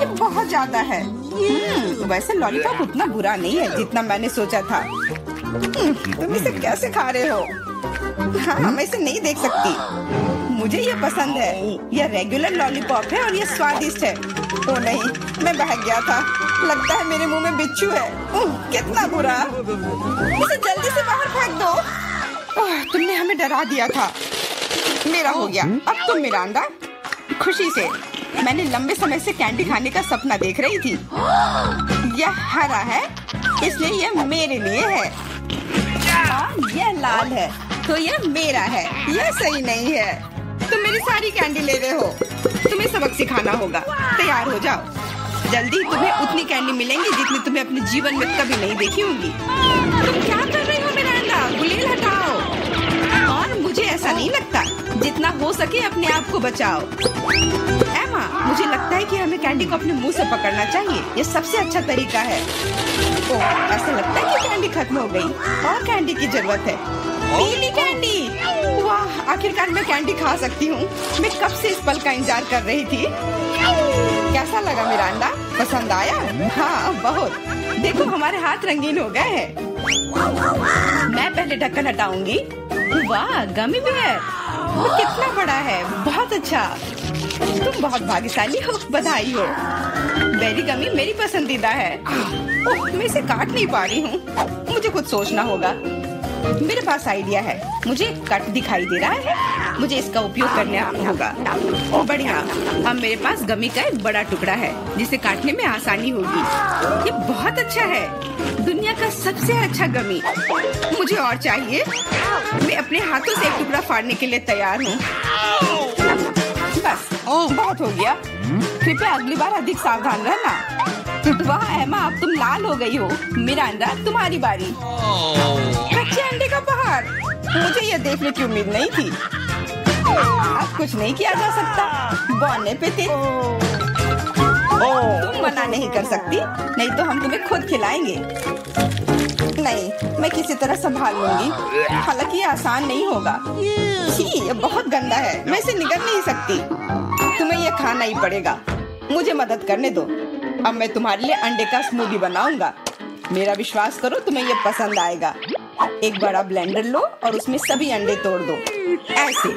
ये बहुत ज्यादा है। वैसे लॉलीपॉप उतना बुरा नहीं है जितना मैंने सोचा था। तुम इसे कैसे खा रहे हो? हाँ, मैं इसे नहीं देख सकती। मुझे ये पसंद है। यह रेगुलर लॉलीपॉप है और ये स्वादिष्ट है। ओ नहीं, मैं बहक गया था। लगता है मेरे मुंह में बिच्छू है। कितना बुरा। इसे जल्दी से बाहर फेंक दो। तुमने हमें डरा दिया था। मेरा हो गया। अब तुम मिरांडा। खुशी से। मैंने लंबे समय से कैंडी खाने का सपना देख रही थी। यह हरा है, इसलिए यह मेरे लिए है। यह लाल है, तो यह मेरा है। यह सही नहीं है। तुम मेरी सारी कैंडी ले रहे हो। तुम्हें सबक सिखाना होगा। तैयार हो जाओ। जल्दी तुम्हें उतनी कैंडी मिलेंगी जितनी तुम्हें अपने जीवन में कभी नहीं देखी होगी। तुम क्या कर रही हो मिरांडा? गुलेल हटाओ। और मुझे ऐसा नहीं लगता। जितना हो सके अपने आप को बचाओ। एमा, मुझे लगता है कि हमें कैंडी को अपने मुंह से पकड़ना चाहिए। ये सबसे अच्छा तरीका है। ओह, ऐसा लगता है कि कैंडी खत्म हो गई। और कैंडी की जरूरत है। पीली कैंडी। वाह, आखिरकार मैं कैंडी खा सकती हूँ। मैं कब से इस पल का इंतजार कर रही थी। कैसा लगा मिरांडा? पसंद आया? हाँ, बहुत। देखो, हमारे हाथ रंगीन हो गए हैं। मैं पहले ढक्कन हटाऊंगी। वाह, गमी बेयर। वो कितना बड़ा है। बहुत अच्छा। तुम बहुत भाग्यशाली हो। बधाई हो। बेरी गमी मेरी पसंदीदा है। ओह, मैं इसे काट नहीं पा रही हूँ। मुझे कुछ सोचना होगा। मेरे पास आइडिया है। मुझे कट दिखाई दे रहा है। मुझे इसका उपयोग करना होगा। बढ़िया। अब मेरे पास गमी का एक बड़ा टुकड़ा है जिसे काटने में आसानी होगी। ये बहुत अच्छा है। दुनिया का सबसे अच्छा गमी। मुझे और चाहिए। मैं अपने हाथों से एक टुकड़ा फाड़ने के लिए तैयार हूँ। बस, बहुत हो गया। कृपया अगली बार अधिक सावधान रहना। वाह एमा, अब तुम लाल हो गई हो। मिरांडा, तुम्हारी बारी। कच्चे अंडे का पहाड़। मुझे यह देखने की उम्मीद नहीं थी। अब कुछ नहीं किया जा सकता। बौने पे थे। तुम मना नहीं कर सकती, नहीं तो हम तुम्हें खुद खिलाएंगे। नहीं, मैं किसी तरह संभाल लूंगी। हालांकि ये आसान नहीं होगा। छी, ये बहुत गंदा है। मैं इसे निगल नहीं सकती। तुम्हें ये खाना ही पड़ेगा। मुझे मदद करने दो। अब मैं तुम्हारे लिए अंडे का स्मूदी बनाऊंगा। मेरा विश्वास करो, तुम्हें ये पसंद आएगा। एक बड़ा ब्लेंडर लो और उसमें सभी अंडे तोड़ दो। ऐसे।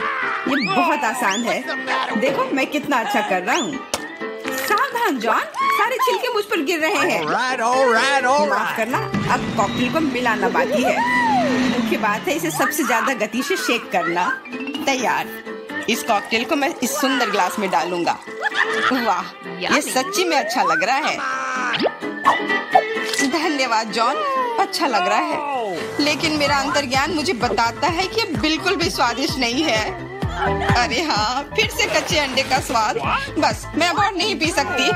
ये बहुत आसान है। देखो मैं कितना अच्छा कर रहा हूँ। सावधान जॉन, सारे छिलके मुझ पर गिर रहे हैं। माफ करना, अब कॉकटेल को मिलाना बाकी है। मुख्य बात है इसे सबसे ज्यादा गति से शेक करना। तैयार। इस कॉकटेल को मैं इस सुंदर ग्लास में डालूंगा। वाह, ये सच्ची में अच्छा लग रहा है। धन्यवाद जॉन, अच्छा लग रहा है। लेकिन मेरा अंतर्ज्ञान मुझे बताता है कि ये बिल्कुल भी स्वादिष्ट नहीं है। अरे हाँ, फिर से कच्चे अंडे का स्वाद। बस, मैं अब और नहीं पी सकती।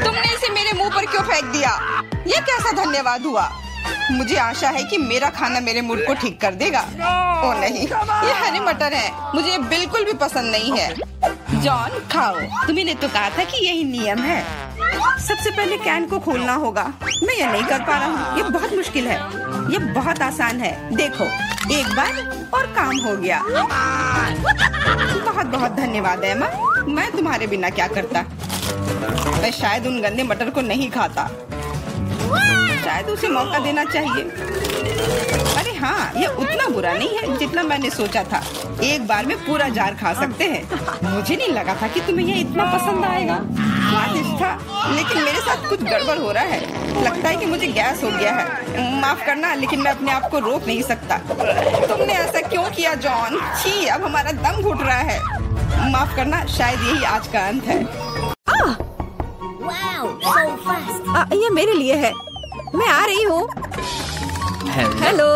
तुमने इसे मेरे मुंह पर क्यों फेंक दिया? ये कैसा धन्यवाद हुआ? मुझे आशा है कि मेरा खाना मेरे मूड को ठीक कर देगा। ओ नहीं, ये हरे मटर है, मुझे बिल्कुल भी पसंद नहीं है। जॉन खाओ, तुम्हें तो कहा था कि यही नियम है। सबसे पहले कैन को खोलना होगा। मैं ये नहीं कर पा रहा हूँ, ये बहुत मुश्किल है। ये बहुत आसान है, देखो एक बार और काम हो गया। बहुत बहुत धन्यवाद एमा, मैं तुम्हारे बिना क्या करता। मैं शायद उन गंदे मटर को नहीं खाता, शायद उसे मौका देना चाहिए। अरे हाँ, ये उतना बुरा नहीं है जितना मैंने सोचा था। एक बार में पूरा जार खा सकते हैं। मुझे नहीं लगा था कि तुम्हें ये इतना पसंद आएगा। स्वादिष्ट था, लेकिन मेरे साथ कुछ गड़बड़ हो रहा है। लगता है कि मुझे गैस हो गया है। माफ करना, लेकिन मैं अपने आप को रोक नहीं सकता। तुमने ऐसा क्यों किया जॉन? छी, अब हमारा दम घुट रहा है। माफ करना, शायद यही आज का अंत है। ये मेरे लिए है, मैं आ रही हूँ। हेलो,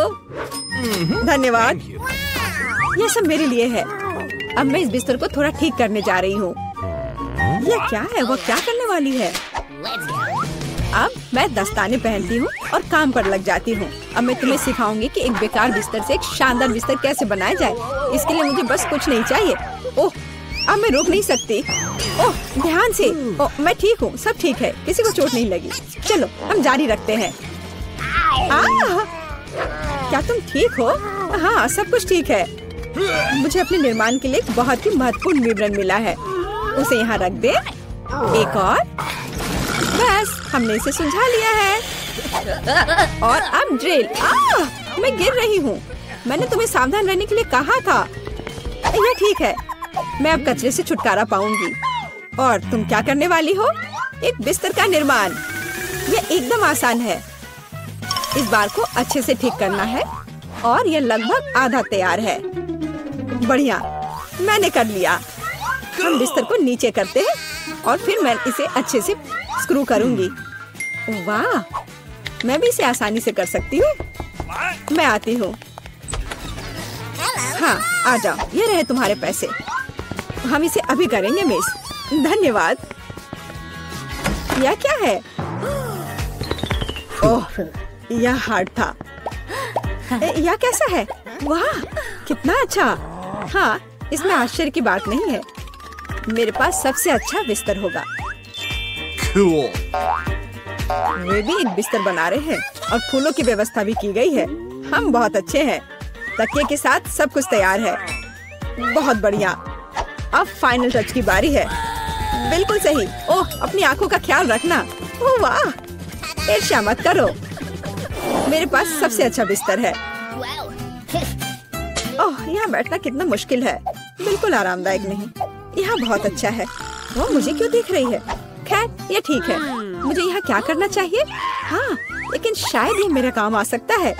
धन्यवाद। ये सब मेरे लिए है। अब मैं इस बिस्तर को थोड़ा ठीक करने जा रही हूँ। ये क्या है? वो क्या करने वाली है? अब मैं दस्ताने पहनती हूँ और काम पर लग जाती हूँ। अब मैं तुम्हें सिखाऊंगी कि एक बेकार बिस्तर से एक शानदार बिस्तर कैसे बनाया जाए। इसके लिए मुझे बस कुछ नहीं चाहिए। ओह, अब मैं रुक नहीं सकती। ओह, ध्यान से। ओह, मैं ठीक हूँ, सब ठीक है, किसी को चोट नहीं लगी। चलो हम जारी रखते हैं। क्या तुम ठीक हो? हाँ, सब कुछ ठीक है। मुझे अपने निर्माण के लिए एक बहुत ही महत्वपूर्ण विवरण मिला है। उसे यहाँ रख दे। एक और, बस हमने इसे सुलझा लिया है। और अब ड्रिल। मैं गिर रही हूँ। मैंने तुम्हें सावधान रहने के लिए कहा था। यह ठीक है, मैं अब कचरे से छुटकारा पाऊंगी। और तुम क्या करने वाली हो? एक बिस्तर का निर्माण। यह एकदम आसान है। इस बार को अच्छे से ठीक करना है और यह लगभग आधा तैयार है। बढ़िया, मैंने कर लिया। हम बिस्तर को नीचे करते हैं और फिर मैं इसे अच्छे से स्क्रू करूंगी। वाह, मैं भी इसे आसानी से कर सकती हूँ। मैं आती हूँ। हाँ, आ जाओ, ये रहे तुम्हारे पैसे। हम इसे अभी करेंगे मिस। धन्यवाद। यह क्या है? ओह, यह हार्ड था। यह कैसा है? वाह, कितना अच्छा। हाँ, इसमें आश्चर्य की बात नहीं है। मेरे पास सबसे अच्छा बिस्तर होगा। वे भी एक बिस्तर बना रहे हैं और फूलों की व्यवस्था भी की गई है। हम बहुत अच्छे हैं। तकिए के साथ सब कुछ तैयार है। बहुत बढ़िया। अब फाइनल टच की बारी है। बिल्कुल सही। ओह, अपनी आंखों का ख्याल रखना। ओह वाह, ईर्ष्या मत करो। मेरे पास सबसे अच्छा बिस्तर है। ओह, यहाँ बैठना कितना मुश्किल है। बिल्कुल आरामदायक नहीं। यहाँ बहुत अच्छा है। वो मुझे क्यों देख रही है? खैर, ये ठीक है। मुझे यहाँ क्या करना चाहिए? हाँ, लेकिन शायद ये मेरे काम आ सकता है।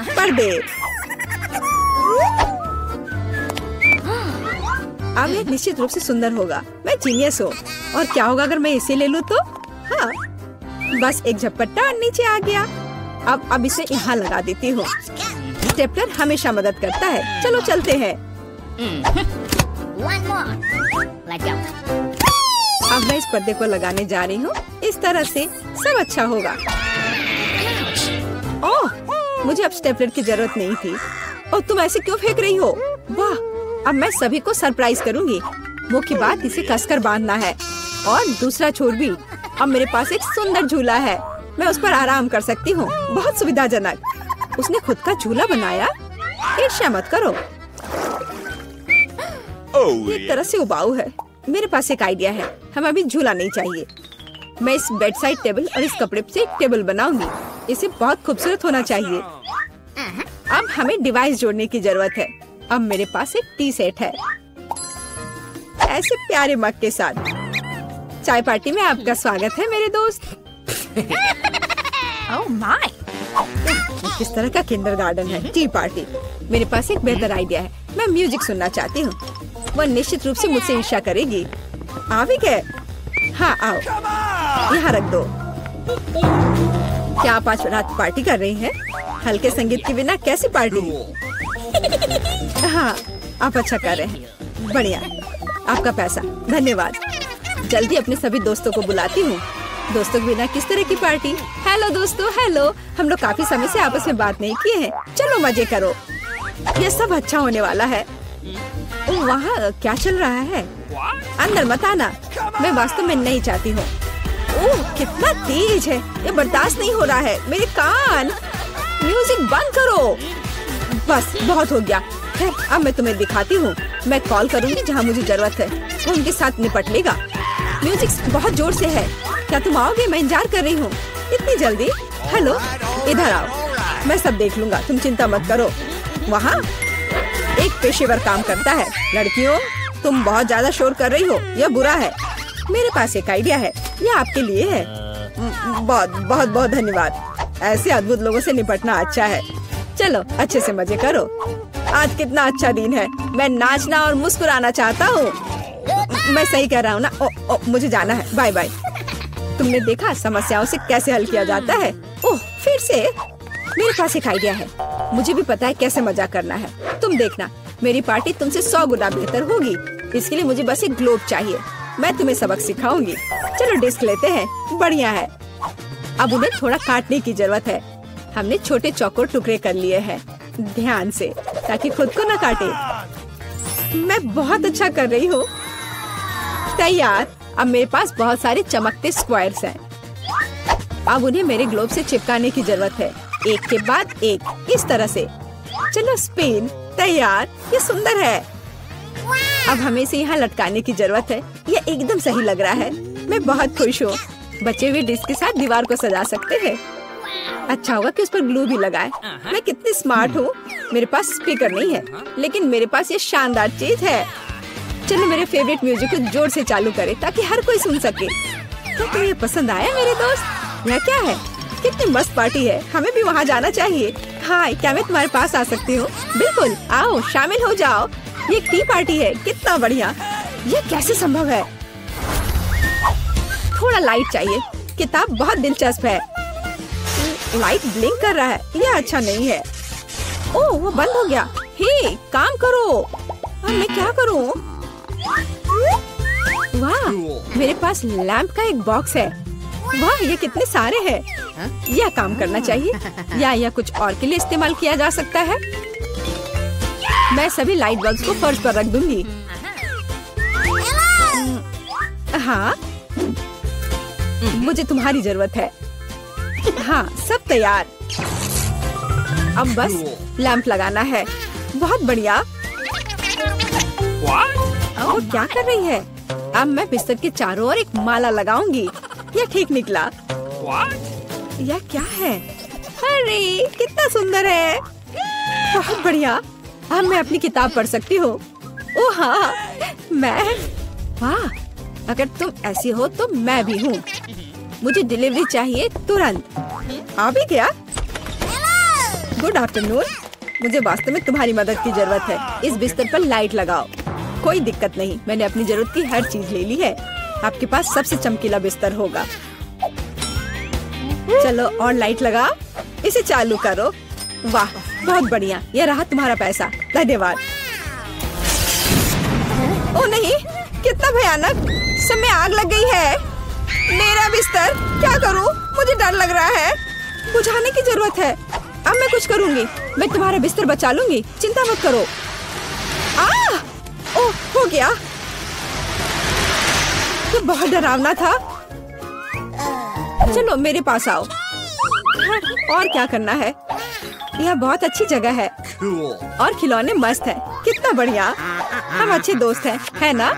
पर्दे। अब ये निश्चित रूप से सुंदर होगा। मैं जीनियस हूँ। और क्या होगा अगर मैं इसे ले लूँ तो? हाँ, बस एक झपट्टा और नीचे आ गया। अब इसे यहाँ लगा देती हूँ। स्टेपलर हमेशा मदद करता है। चलो चलते हैं। अब मैं इस पर्दे को लगाने जा रही हूँ। इस तरह से सब अच्छा होगा। ओह, मुझे अब स्टेपलर की जरूरत नहीं थी। ओह, तुम ऐसे क्यों फेंक रही हो? वाह, अब मैं सभी को सरप्राइज करूंगी। मुख्य बात इसे कसकर बांधना है और दूसरा छोर भी। अब मेरे पास एक सुंदर झूला है। मैं उस पर आराम कर सकती हूँ। बहुत सुविधाजनक। उसने खुद का झूला बनाया। ईर्ष्या मत करो। एक तरह से उबाऊ है। मेरे पास एक आइडिया है। हमें अभी झूला नहीं चाहिए। मैं इस बेड साइड टेबल और इस कपड़े से एक टेबल बनाऊंगी। इसे बहुत खूबसूरत होना चाहिए। अब हमें डिवाइस जोड़ने की जरूरत है। अब मेरे पास एक टी सेट है। ऐसे प्यारे मग के साथ। चाय पार्टी में आपका स्वागत है मेरे दोस्त। ओह माय, किस तरह का किंडरगार्टन है टी पार्टी। मेरे पास एक बेहतर आइडिया है। मैं म्यूजिक सुनना चाहती हूँ। वह निश्चित रूप से मुझसे ईर्ष्या करेगी। आ भी गए? हाँ आओ, यहाँ रख दो। क्या आप आज रात पार्टी कर रही हैं? हल्के संगीत के बिना कैसी पार्टी? हाँ, आप अच्छा कर रहे हैं। बढ़िया, आपका पैसा। धन्यवाद। जल्दी अपने सभी दोस्तों को बुलाती हूँ। दोस्तों के बिना किस तरह की पार्टी? हेलो दोस्तों, हेलो। हम लोग काफी समय से आपस में बात नहीं किए हैं। चलो मजे करो, ये सब अच्छा होने वाला है। वहाँ क्या चल रहा है? अंदर मत आना, मैं वास्तव में नहीं चाहती हूँ। ओह कितना तेज है, ये बर्दाश्त नहीं हो रहा है। मेरे कान, म्यूजिक बंद करो। बस बहुत हो गया। अब मैं तुम्हें दिखाती हूँ। मैं कॉल करूँगी जहाँ मुझे जरूरत है, वो उनके साथ निपट लेगा। म्यूजिक बहुत जोर से है। क्या तुम आओगे? मैं इंतजार कर रही हूँ। इतनी जल्दी? हेलो, इधर आओ, मैं सब देख लूंगा, तुम चिंता मत करो। वहाँ एक पेशेवर काम करता है। लड़कियों, तुम बहुत ज्यादा शोर कर रही हो, यह बुरा है। मेरे पास एक आइडिया है, यह आपके लिए है। बहुत बहुत बहुत धन्यवाद। ऐसे अद्भुत लोगों से निपटना अच्छा है। चलो अच्छे से मजे करो। आज कितना अच्छा दिन है। मैं नाचना और मुस्कुराना चाहता हूँ। मैं सही कह रहा हूँ ना? मुझे जाना है। Bye bye. तुमने देखा समस्याओं से कैसे हल किया जाता है? ओह फिर से? मेरे पास एक आइडिया है। मुझे भी पता है कैसे मजा करना है। तुम देखना, मेरी पार्टी तुमसे 100 गुना बेहतर होगी। इसके लिए मुझे बस एक ग्लोब चाहिए। मैं तुम्हें सबक सिखाऊंगी। चलो डिस्क लेते हैं। बढ़िया है। अब उन्हें थोड़ा काटने की जरूरत है। हमने छोटे चौकोर टुकड़े कर लिए हैं, ध्यान से, ताकि खुद को न काटे। मैं बहुत अच्छा कर रही हूँ। तैयार। अब मेरे पास बहुत सारे चमकते स्क्वायर्स हैं। अब उन्हें मेरे ग्लोब से चिपकाने की जरूरत है, एक के बाद एक, इस तरह से। चलो स्पिन। तैयार, ये सुंदर है। अब हमें इसे यहाँ लटकाने की जरूरत है। ये एकदम सही लग रहा है। मैं बहुत खुश हूँ। बचे हुए डिस्क के साथ दीवार को सजा सकते हैं। अच्छा होगा कि उस पर ग्लू भी लगाए। मैं कितनी स्मार्ट हूँ। मेरे पास स्पीकर नहीं है, लेकिन मेरे पास ये शानदार चीज है। चलो मेरे फेवरेट म्यूजिक को जोर से चालू करें ताकि हर कोई सुन सके। क्या तुम्हें ये पसंद आया मेरे दोस्त? यह क्या है? कितनी मस्त पार्टी है। हमें भी वहाँ जाना चाहिए। हाय, क्या मैं तुम्हारे पास आ सकती हूँ? बिल्कुल, आओ शामिल हो जाओ। ये टी पार्टी है। कितना बढ़िया। ये कैसे संभव है? थोड़ा लाइट चाहिए। किताब बहुत दिलचस्प है। लाइट ब्लिंक कर रहा है, यह अच्छा नहीं है। ओह वो बंद हो गया। हे काम करो। अब मैं क्या करूँ? वाह, मेरे पास लैंप का एक बॉक्स है। वाह, ये कितने सारे हैं। यह काम करना चाहिए या यह कुछ और के लिए इस्तेमाल किया जा सकता है। मैं सभी लाइट बल्ब्स को फर्श पर रख दूंगी। हाँ, मुझे तुम्हारी जरूरत है। हाँ, सब तैयार। अब बस लैंप लगाना है। बहुत बढ़िया। वो क्या कर रही है? अब मैं बिस्तर के चारों ओर एक माला लगाऊंगी। यह ठीक निकला। यह क्या है? अरे कितना सुंदर है। बहुत बढ़िया। अब मैं अपनी किताब पढ़ सकती हूँ। ओह हाँ, मैं। वाह, अगर तुम ऐसी हो तो मैं भी हूँ। मुझे डिलीवरी चाहिए तुरंत। आ भी गया? Good afternoon. मुझे वास्तव में तुम्हारी मदद की जरूरत है। इस बिस्तर पर लाइट लगाओ। कोई दिक्कत नहीं, मैंने अपनी जरूरत की हर चीज ले ली है। आपके पास सबसे चमकीला बिस्तर होगा। चलो और लाइट लगाओ। इसे चालू करो। वाह, बहुत बढ़िया। यह रहा तुम्हारा पैसा। धन्यवाद। ओ नहीं, कितना भयानक। सब में आग लग गई है। मेरा बिस्तर, क्या करूं? मुझे डर लग रहा है। बुझाने की जरूरत है। अब मैं कुछ करूंगी। मैं तुम्हारा बिस्तर बचा लूंगी, चिंता मत करो। ओह हो गया। तो बहुत डरावना था। चलो मेरे पास आओ। और क्या करना है? यह बहुत अच्छी जगह है और खिलौने मस्त है। कितना बढ़िया। हम अच्छे दोस्त हैं, है ना?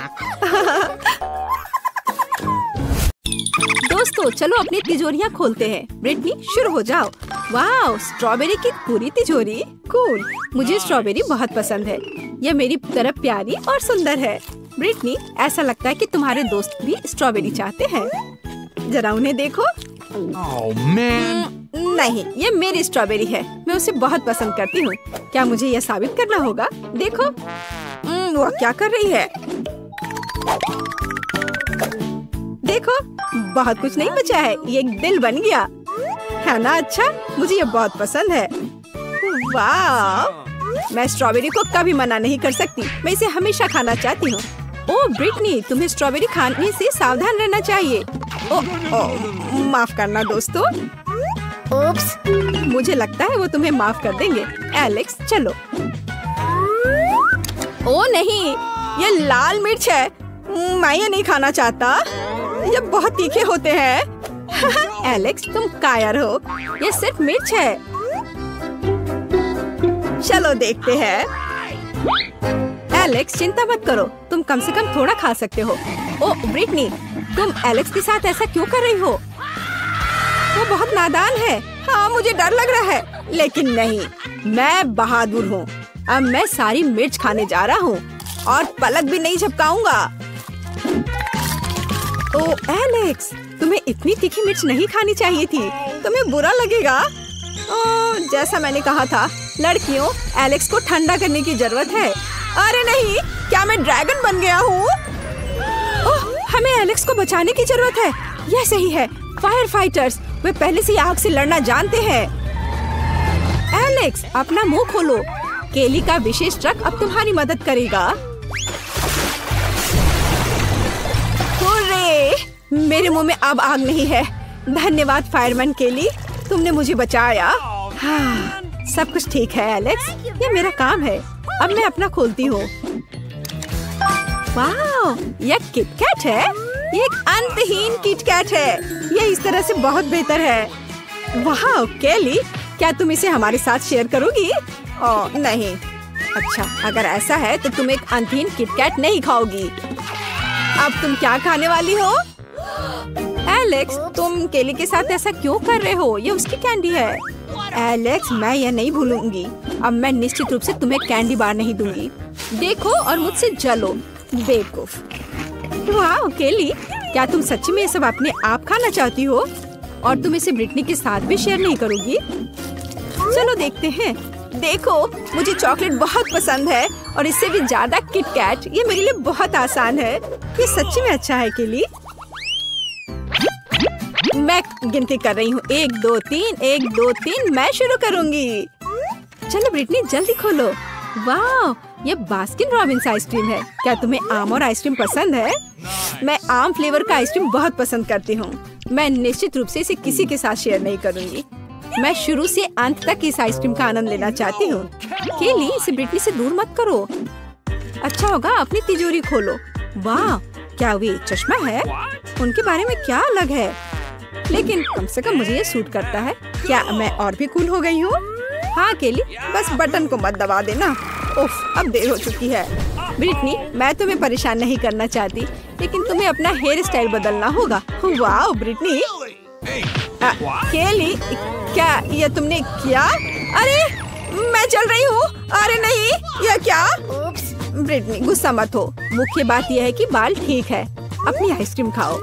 दोस्तों चलो अपनी तिजोरियाँ खोलते हैं। ब्रिटनी शुरू हो जाओ। वाह, स्ट्रॉबेरी की पूरी तिजोरी। कूल। मुझे स्ट्रॉबेरी बहुत पसंद है। यह मेरी तरह प्यारी और सुंदर है। ब्रिटनी, ऐसा लगता है कि तुम्हारे दोस्त भी स्ट्रॉबेरी चाहते हैं। जरा उन्हें देखो। नहीं, ये मेरी स्ट्रॉबेरी है। मैं उसे बहुत पसंद करती हूँ। क्या मुझे यह साबित करना होगा? देखो, वो क्या कर रही है। देखो, बहुत कुछ नहीं बचा है। ये एक दिल बन गया है ना? अच्छा, मुझे ये बहुत पसंद है। वाह! मैं स्ट्रॉबेरी को कभी मना नहीं कर सकती। मैं इसे हमेशा खाना चाहती हूँ। ओह ब्रिटनी, तुम्हें स्ट्रॉबेरी खाने से सावधान रहना चाहिए। ओह, माफ करना दोस्तों। ओप्स, मुझे लगता है वो तुम्हें माफ कर देंगे। एलेक्स, चलो। ओह नहीं, ये लाल मिर्च है। मैं ये नहीं खाना चाहता। ये बहुत तीखे होते हैं। एलेक्स, तुम कायर हो। ये सिर्फ मिर्च है। चलो देखते हैं। एलेक्स, चिंता मत करो, तुम कम से कम थोड़ा खा सकते हो। ओह ब्रिटनी, तुम एलेक्स के साथ ऐसा क्यों कर रही हो? वो बहुत नादान है। हाँ, मुझे डर लग रहा है, लेकिन नहीं, मैं बहादुर हूँ। अब मैं सारी मिर्च खाने जा रहा हूँ और पलक भी नहीं झपकाऊंगा। ओह एलेक्स, तुम्हें इतनी तीखी मिर्च नहीं खानी चाहिए थी। तुम्हें बुरा लगेगा। ओह, जैसा मैंने कहा था, लड़कियों, एलेक्स को ठंडा करने की जरूरत है। अरे नहीं, क्या मैं ड्रैगन बन गया हूँ? ओह, हमें एलेक्स को बचाने की जरूरत है। यह सही है। फायर फाइटर्स, वे पहले से आग से लड़ना जानते हैं। एलेक्स, अपना मुंह खोलो। केली का विशेष ट्रक अब तुम्हारी मदद करेगा। मेरे मुंह में अब आग नहीं है। धन्यवाद फायरमैन केली, तुमने मुझे बचाया। हाँ, सब कुछ ठीक है एलेक्स, ये मेरा काम है। अब मैं अपना खोलती हूँ। वाह, यह किटकैट है। ये एक अंतहीन किटकैट है। ये इस तरह से बहुत बेहतर है। वाह केली, क्या तुम इसे हमारे साथ शेयर करोगी? ओह नहीं। अच्छा, अगर ऐसा है तो तुम एक अंतहीन किटकैट नहीं खाओगी। अब तुम क्या खाने वाली हो? एलेक्स, तुम केली के साथ ऐसा क्यों कर रहे हो? ये उसकी कैंडी है। एलेक्स, मैं यह नहीं भूलूंगी। अब मैं निश्चित रूप से तुम्हें कैंडी बार नहीं दूंगी। देखो और मुझसे जलो, बेवकूफ। वाह केली, क्या तुम सच्ची में ये सब अपने आप खाना चाहती हो? और तुम इसे ब्रिटनी के साथ भी शेयर नहीं करोगी? चलो देखते हैं। देखो, मुझे चॉकलेट बहुत पसंद है और इससे भी ज्यादा किटकैट। ये मेरे लिए बहुत आसान है। ये सच्ची में अच्छा है केली। मैं गिनती कर रही हूँ। 1 2 3, 1 2 3। मैं शुरू करूँगी। चलो ब्रिटनी, जल्दी खोलो। वाह, ये बास्किन रॉबिन्स आइसक्रीम है। क्या तुम्हें आम और आइसक्रीम पसंद है? मैं आम फ्लेवर का आइसक्रीम बहुत पसंद करती हूँ। मैं निश्चित रूप से इसे किसी के साथ शेयर नहीं करूँगी। मैं शुरू से अंत तक इस आइसक्रीम का आनंद लेना चाहती हूँ। केली, इसे ब्रिटनी से दूर मत करो। अच्छा होगा, अपनी तिजोरी खोलो। वाह, क्या वे चश्मा है? उनके बारे में क्या अलग है? लेकिन कम से कम मुझे ये सूट करता है। क्या मैं और भी कूल हो गई हूँ? हाँ केली, बस बटन को मत दबा देना। उफ, अब देर हो चुकी है। ब्रिटनी, मैं तुम्हें परेशान नहीं करना चाहती, लेकिन तुम्हें अपना हेयर स्टाइल बदलना होगा। वाह ब्रिटनी। केली, क्या ये तुमने किया? अरे, मैं चल रही हूँ। अरे नहीं, यह क्या? ब्रिटनी, गुस्सा मत हो। मुख्य बात यह है कि बाल ठीक है। अपनी आइसक्रीम खाओ।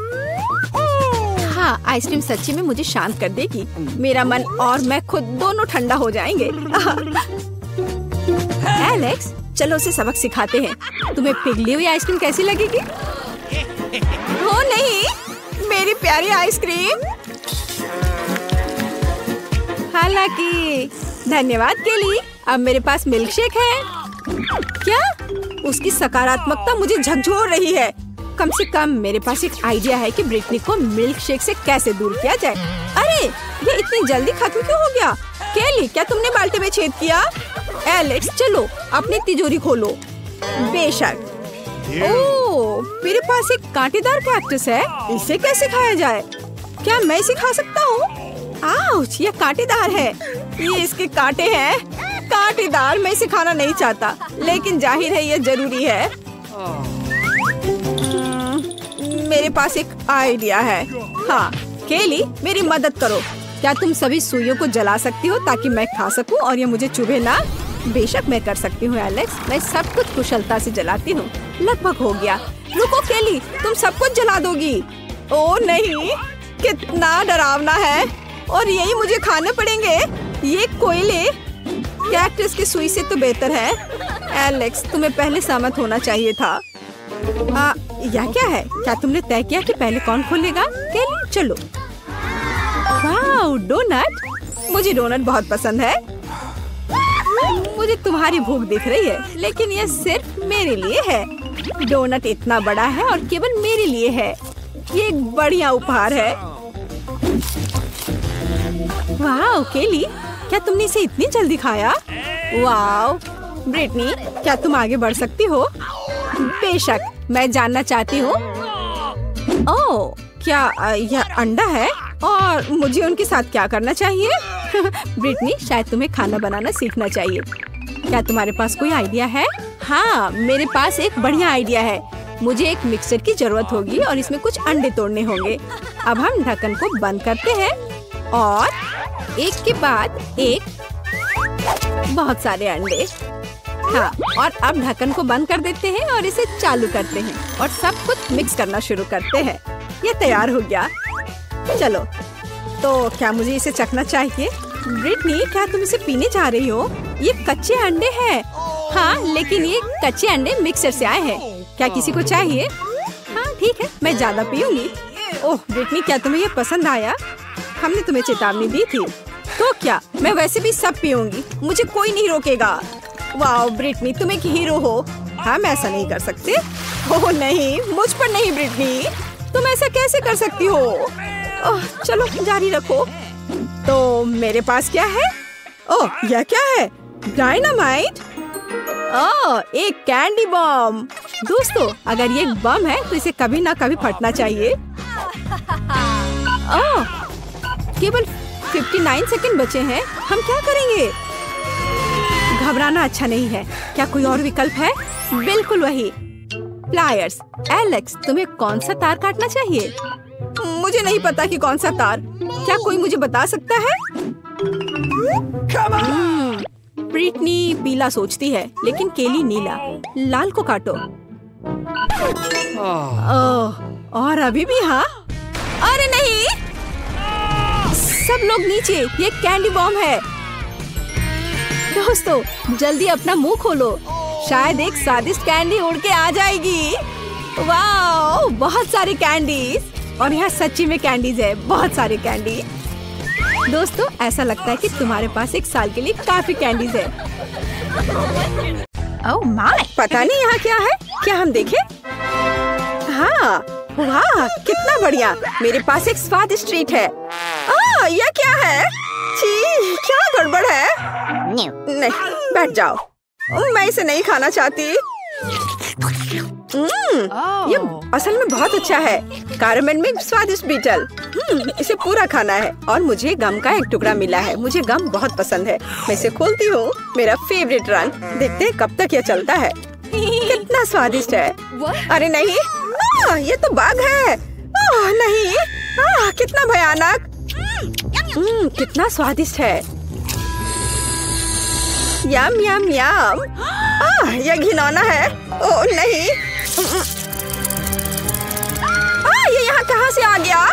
हाँ, आइसक्रीम सच्ची में मुझे शांत कर देगी। मेरा मन और मैं खुद दोनों ठंडा हो जाएंगे। एलेक्स, चलो उसे सबक सिखाते हैं। तुम्हें पिघली हुई आइसक्रीम कैसी लगेगी? हो नहीं, मेरी प्यारी आइसक्रीम। हालांकि धन्यवाद केली, अब मेरे पास मिल्क शेक है। क्या? उसकी सकारात्मकता मुझे झकझोर रही है। कम से कम मेरे पास एक आइडिया है कि ब्रिटनी को मिल्क शेक से कैसे दूर किया जाए। अरे, ये इतनी जल्दी खत्म क्यों हो गया? केली, क्या तुमने बाल्टी में छेद किया? एलेक्स, चलो अपनी तिजोरी खोलो। बेशक। ओह, मेरे पास एक कांटेदार कैक्टस है। इसे कैसे खाया जाए? क्या मैं इसे खा सकता हूँ? आउच, ये कांटेदार है। ये इसके कांटे हैं। कांटेदार, मैं इसे खाना नहीं चाहता, लेकिन जाहिर है ये जरूरी है। मेरे पास एक आइडिया है। हाँ केली, मेरी मदद करो। क्या तुम सभी सुइयों को जला सकती हो ताकि मैं खा सकूं और ये मुझे चुभे ना? बेशक मैं कर सकती हूँ एलेक्स, मैं सब कुछ कुशलता से जलाती हूँ। लगभग हो गया। रुको केली, तुम सब कुछ जला दोगी। ओ नहीं, कितना डरावना है और यही मुझे खाने पड़ेंगे। ये कोयले कैक्टस की सुई से तो बेहतर है। एलेक्स, तुम्हें पहले सहमत होना चाहिए था। यह क्या है? क्या तुमने तय किया कि पहले कौन खोलेगा? केली, चलो। वाह, डोनट। मुझे डोनट बहुत पसंद है। मुझे तुम्हारी भूख दिख रही है, लेकिन यह सिर्फ मेरे लिए है। डोनट इतना बड़ा है और केवल मेरे लिए है। ये एक बढ़िया उपहार है। वाह केली, क्या तुमने इसे इतनी जल्दी खाया? वाह ब्रिटनी, क्या तुम आगे बढ़ सकती हो? बेशक, मैं जानना चाहती हूँ। ओह, क्या यह अंडा है और मुझे उनके साथ क्या करना चाहिए? ब्रिटनी, शायद तुम्हें खाना बनाना सीखना चाहिए। क्या तुम्हारे पास कोई आइडिया है? हाँ, मेरे पास एक बढ़िया आइडिया है। मुझे एक मिक्सर की जरूरत होगी और इसमें कुछ अंडे तोड़ने होंगे। अब हम ढक्कन को बंद करते हैं और एक के बाद एक बहुत सारे अंडे। हाँ, और अब ढक्कन को बंद कर देते हैं और इसे चालू करते हैं और सब कुछ मिक्स करना शुरू करते हैं। ये तैयार हो गया। चलो, तो क्या मुझे इसे चखना चाहिए? ब्रिटनी, क्या तुम इसे पीने जा रही हो? ये कच्चे अंडे हैं। हाँ, लेकिन ये कच्चे अंडे मिक्सर से आए हैं। क्या किसी को चाहिए? हाँ ठीक है, मैं ज्यादा पीऊंगी। ओह ब्रिटनी, क्या तुम्हें ये पसंद आया? हमने तुम्हें चेतावनी दी थी। तो क्या, मैं वैसे भी सब पीऊंगी, मुझे कोई नहीं रोकेगा। वाह ब्रिटनी, तुम एक हीरो हो। हम ऐसा नहीं कर सकते। ओह नहीं, मुझ पर नहीं ब्रिटनी, तुम ऐसा कैसे कर सकती हो? ओह चलो जारी रखो। तो मेरे पास क्या है? ओह, यह क्या है? डायनामाइट? ओह, एक कैंडी बम। दोस्तों, अगर ये एक बम है तो इसे कभी ना कभी फटना चाहिए। ओह, केवल 59 सेकंड बचे हैं। हम क्या करेंगे? घबराना अच्छा नहीं है। क्या कोई और विकल्प है? बिल्कुल वही, प्लायर्स। एलेक्स, तुम्हें कौन सा तार काटना चाहिए? मुझे नहीं पता कि कौन सा तार। क्या कोई मुझे बता सकता है? ब्रिटनी पीला सोचती है, लेकिन केली नीला। लाल को काटो। और अभी भी हाँ? अरे नहीं, सब लोग नीचे, ये कैंडी बॉम्ब है। दोस्तों, जल्दी अपना मुंह खोलो, शायद एक स्वादिष्ट कैंडी उड़ के आ जाएगी। वाह, बहुत सारे कैंडीज, और यहाँ सच्ची में कैंडीज है, बहुत सारे कैंडी। दोस्तों, ऐसा लगता है कि तुम्हारे पास एक साल के लिए काफी कैंडीज है। ओह माय, पता नहीं यहाँ क्या है। क्या हम देखें? हाँ, वाह कितना बढ़िया, मेरे पास एक स्वादिष्ट ट्रीट है। यह क्या है? छी, क्या गड़बड़ है? नहीं, बैठ जाओ, मैं इसे नहीं खाना चाहती। ये असल में बहुत अच्छा है। कारमेल में स्वादिष्ट बीटल। इसे पूरा खाना है और मुझे गम का एक टुकड़ा मिला है। मुझे गम बहुत पसंद है। मैं इसे खोलती हूँ, मेरा फेवरेट रन। देखते हैं कब तक यह चलता है। कितना स्वादिष्ट है। अरे नहीं, ये तो बाघ है। नहीं, कितना भयानक। कितना स्वादिष्ट है। यम यम यम। यह घिनौना है। ओह नहीं, ये यहाँ कहाँ से आ गया?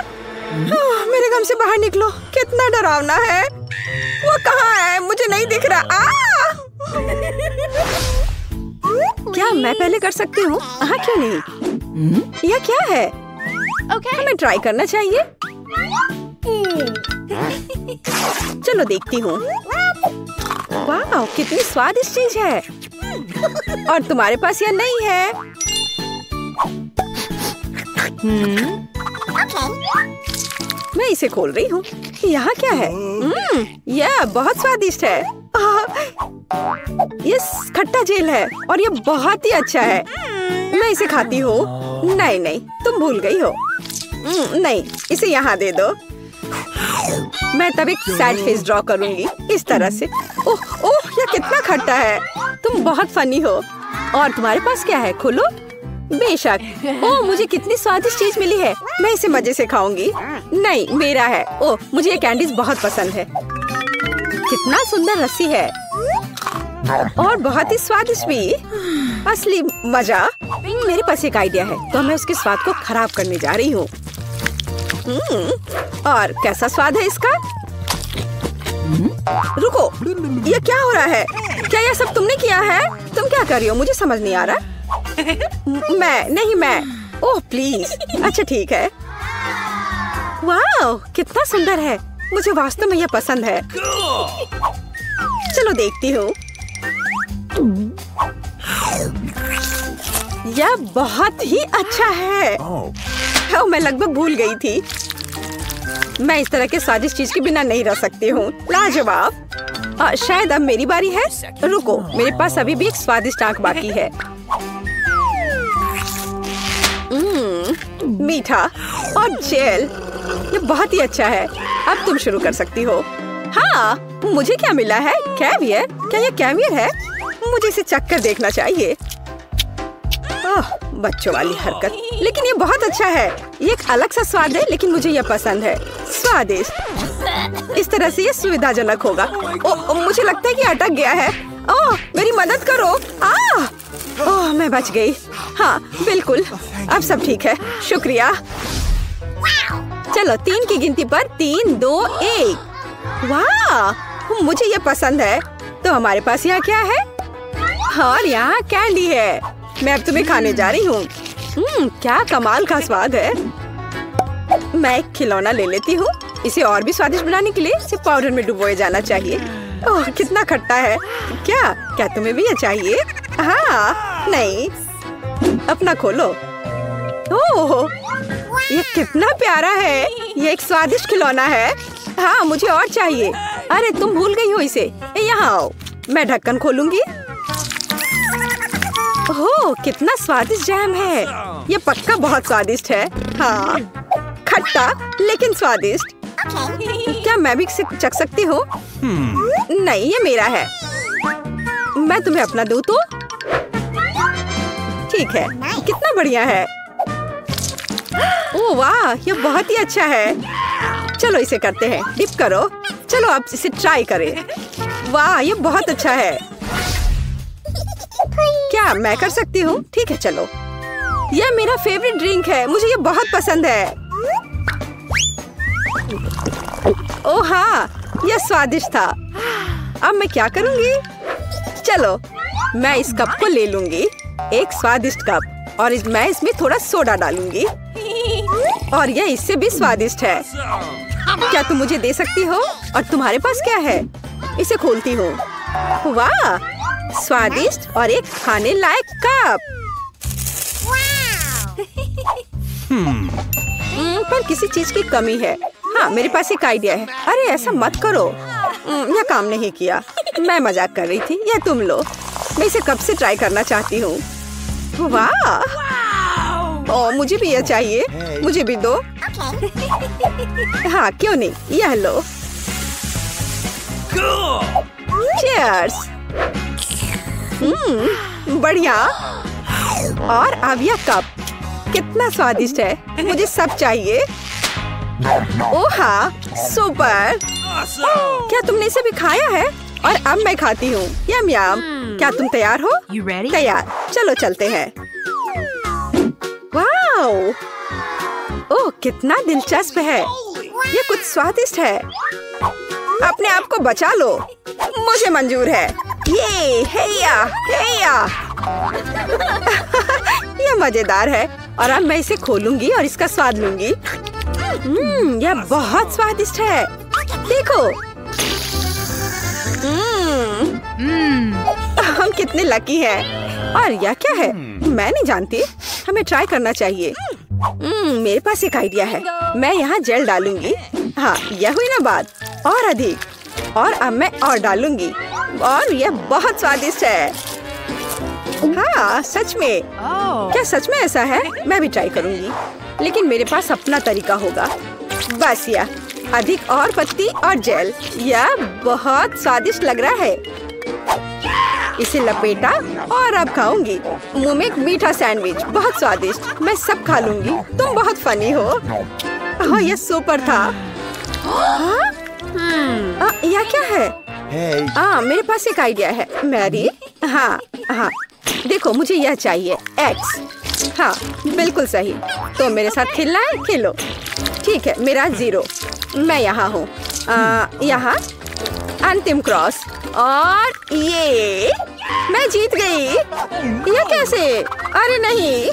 मेरे गम से बाहर निकलो, कितना डरावना है। वो कहाँ है? मुझे नहीं दिख रहा। क्या मैं पहले कर सकती हूँ? हाँ क्यों नहीं? यह क्या है? हमें ट्राई करना चाहिए। चलो देखती हूँ। वाह, कितनी स्वादिष्ट चीज है। और तुम्हारे पास यह नहीं है। मैं इसे खोल रही हूँ। यहाँ क्या है? यह बहुत स्वादिष्ट है। ये खट्टा जेल है और ये बहुत ही अच्छा है। मैं इसे खाती हूँ। नहीं नहीं, तुम भूल गई हो। नहीं, इसे यहाँ दे दो। मैं तब एक सैड फेस ड्रॉ करूंगी इस तरह से। ओह ओह, यह कितना खट्टा है। तुम बहुत फनी हो। और तुम्हारे पास क्या है? खोलो। बेशक। ओह, मुझे कितनी स्वादिष्ट चीज मिली है। मैं इसे मजे से खाऊंगी। नहीं, मेरा है। ओह, मुझे ये कैंडीज बहुत पसंद है। कितना सुंदर रस्सी है और बहुत ही स्वादिष्ट भी। असली मजा। मेरे पास एक आइडिया है, तो मैं उसके स्वाद को खराब करने जा रही हूँ। और कैसा स्वाद है इसका? रुको, ये क्या हो रहा है? क्या ये सब तुमने किया है? तुम क्या कर रही हो? मुझे समझ नहीं आ रहा। मैं। Oh please. अच्छा ठीक है। वाह, कितना सुंदर है। मुझे वास्तव में यह पसंद है। चलो देखती हूँ। यह बहुत ही अच्छा है। ओह, मैं लगभग भूल गई थी। मैं इस तरह के स्वादिष्ट चीज के बिना नहीं रह सकती हूँ। लाजवाब। शायद अब मेरी बारी है। रुको, मेरे पास अभी भी एक स्वादिष्ट आंख बाकी है। मीठा और जेल, ये बहुत ही अच्छा है। अब तुम शुरू कर सकती हो। हाँ, मुझे क्या मिला है? कैवियर? क्या ये कैवियर है? मुझे इसे चखकर देखना चाहिए। ओह, बच्चों वाली हरकत। लेकिन ये बहुत अच्छा है। ये एक अलग सा स्वाद है, लेकिन मुझे ये पसंद है। स्वादिष्ट। इस तरह से ये सुविधाजनक होगा। मुझे लगता है कि अटक गया है। ओह, मेरी मदद करो। ओह, मैं बच गई। हाँ बिल्कुल, अब सब ठीक है। शुक्रिया। चलो 3 की गिनती पर 3, 2, 1। वाह, मुझे ये पसंद है। तो हमारे पास यहाँ क्या है? और यहाँ कैंडी है। मैं अब तुम्हें खाने जा रही हूँ। क्या कमाल का स्वाद है। मैं एक खिलौना ले लेती हूँ। इसे और भी स्वादिष्ट बनाने के लिए इसे पाउडर में डुबोया जाना चाहिए। ओह, कितना खट्टा है। क्या तुम्हें भी ये चाहिए? हाँ, नहीं। अपना खोलो। ओह, ये कितना प्यारा है। ये एक स्वादिष्ट खिलौना है। हाँ, मुझे और चाहिए। अरे तुम भूल गई हो इसे। यहाँ आओ, मैं ढक्कन खोलूंगी। ओह, कितना स्वादिष्ट जैम है। ये पक्का बहुत स्वादिष्ट है। हाँ, खट्टा लेकिन स्वादिष्ट। क्या मैं भी इसे चख सकती हूँ? नहीं, ये मेरा है। मैं तुम्हें अपना दूँ तो? ठीक है, कितना बढ़िया है। ओह वाह, ये बहुत ही अच्छा है। चलो इसे करते हैं। डिप करो। चलो अब इसे ट्राई करें। वाह, ये बहुत अच्छा है। क्या मैं कर सकती हूँ? ठीक है, चलो। यह मेरा फेवरेट ड्रिंक है। मुझे ये बहुत पसंद है। ओह हाँ, यह स्वादिष्ट था। अब मैं क्या करूँगी? चलो, मैं इस कप को ले लूंगी। एक स्वादिष्ट कप। और मैं इसमें थोड़ा सोडा डालूंगी। और यह इससे भी स्वादिष्ट है। क्या तुम मुझे दे सकती हो? और तुम्हारे पास क्या है? इसे खोलती हूँ। वाह, स्वादिष्ट और एक खाने लायक कप। पर किसी चीज की कमी है। हाँ, मेरे पास एक आइडिया है। अरे ऐसा मत करो। यह काम नहीं किया। मैं मजाक कर रही थी। यह तुम लो। मैं इसे कब से ट्राई करना चाहती हूँ। वाह, ओह, मुझे भी यह चाहिए। मुझे भी दो। हाँ, क्यों नहीं, यह लो। चीयर्स। बढ़िया। और अब यह कप कितना स्वादिष्ट है। मुझे सब चाहिए। ओह हाँ, सुपर। क्या तुमने इसे भी खाया है? और अब मैं खाती हूँ। यम यम। क्या तुम तैयार हो? तैयार। चलो चलते हैं। वाओ, ओह कितना दिलचस्प है। ये कुछ स्वादिष्ट है। अपने आप को बचा लो। मुझे मंजूर है। ये हेया हेया। ये मजेदार है। और अब मैं इसे खोलूंगी और इसका स्वाद लूंगी। यह बहुत स्वादिष्ट है। देखो। हम कितने लकी हैं। और यह क्या है? मैं नहीं जानती। हमें ट्राई करना चाहिए। मेरे पास एक आइडिया है। मैं यहाँ जेल डालूंगी। हाँ, यह हुई ना बात। और अधिक। और अब मैं और डालूंगी। और यह बहुत स्वादिष्ट है। हाँ, सच में। क्या सच में ऐसा है? मैं भी ट्राई करूंगी। लेकिन मेरे पास अपना तरीका होगा। बस यह अधिक और पत्ती और जेल। यह बहुत स्वादिष्ट लग रहा है। इसे लपेटा और अब खाऊंगी। मुंह में एक मीठा सैंडविच। बहुत स्वादिष्ट। मैं सब खा लूंगी। तुम बहुत फनी हो। हाँ, यह सुपर था। यह क्या है? मेरे पास एक आइडिया है। मैरी। हाँ हाँ, देखो मुझे यह चाहिए। एक्स। हाँ बिल्कुल सही। तो मेरे साथ खेलना है, खेलो। ठीक है, मेरा 0। मैं यहाँ हूँ। यहाँ अंतिम क्रॉस और ये मैं जीत गई। यह कैसे? अरे नहीं,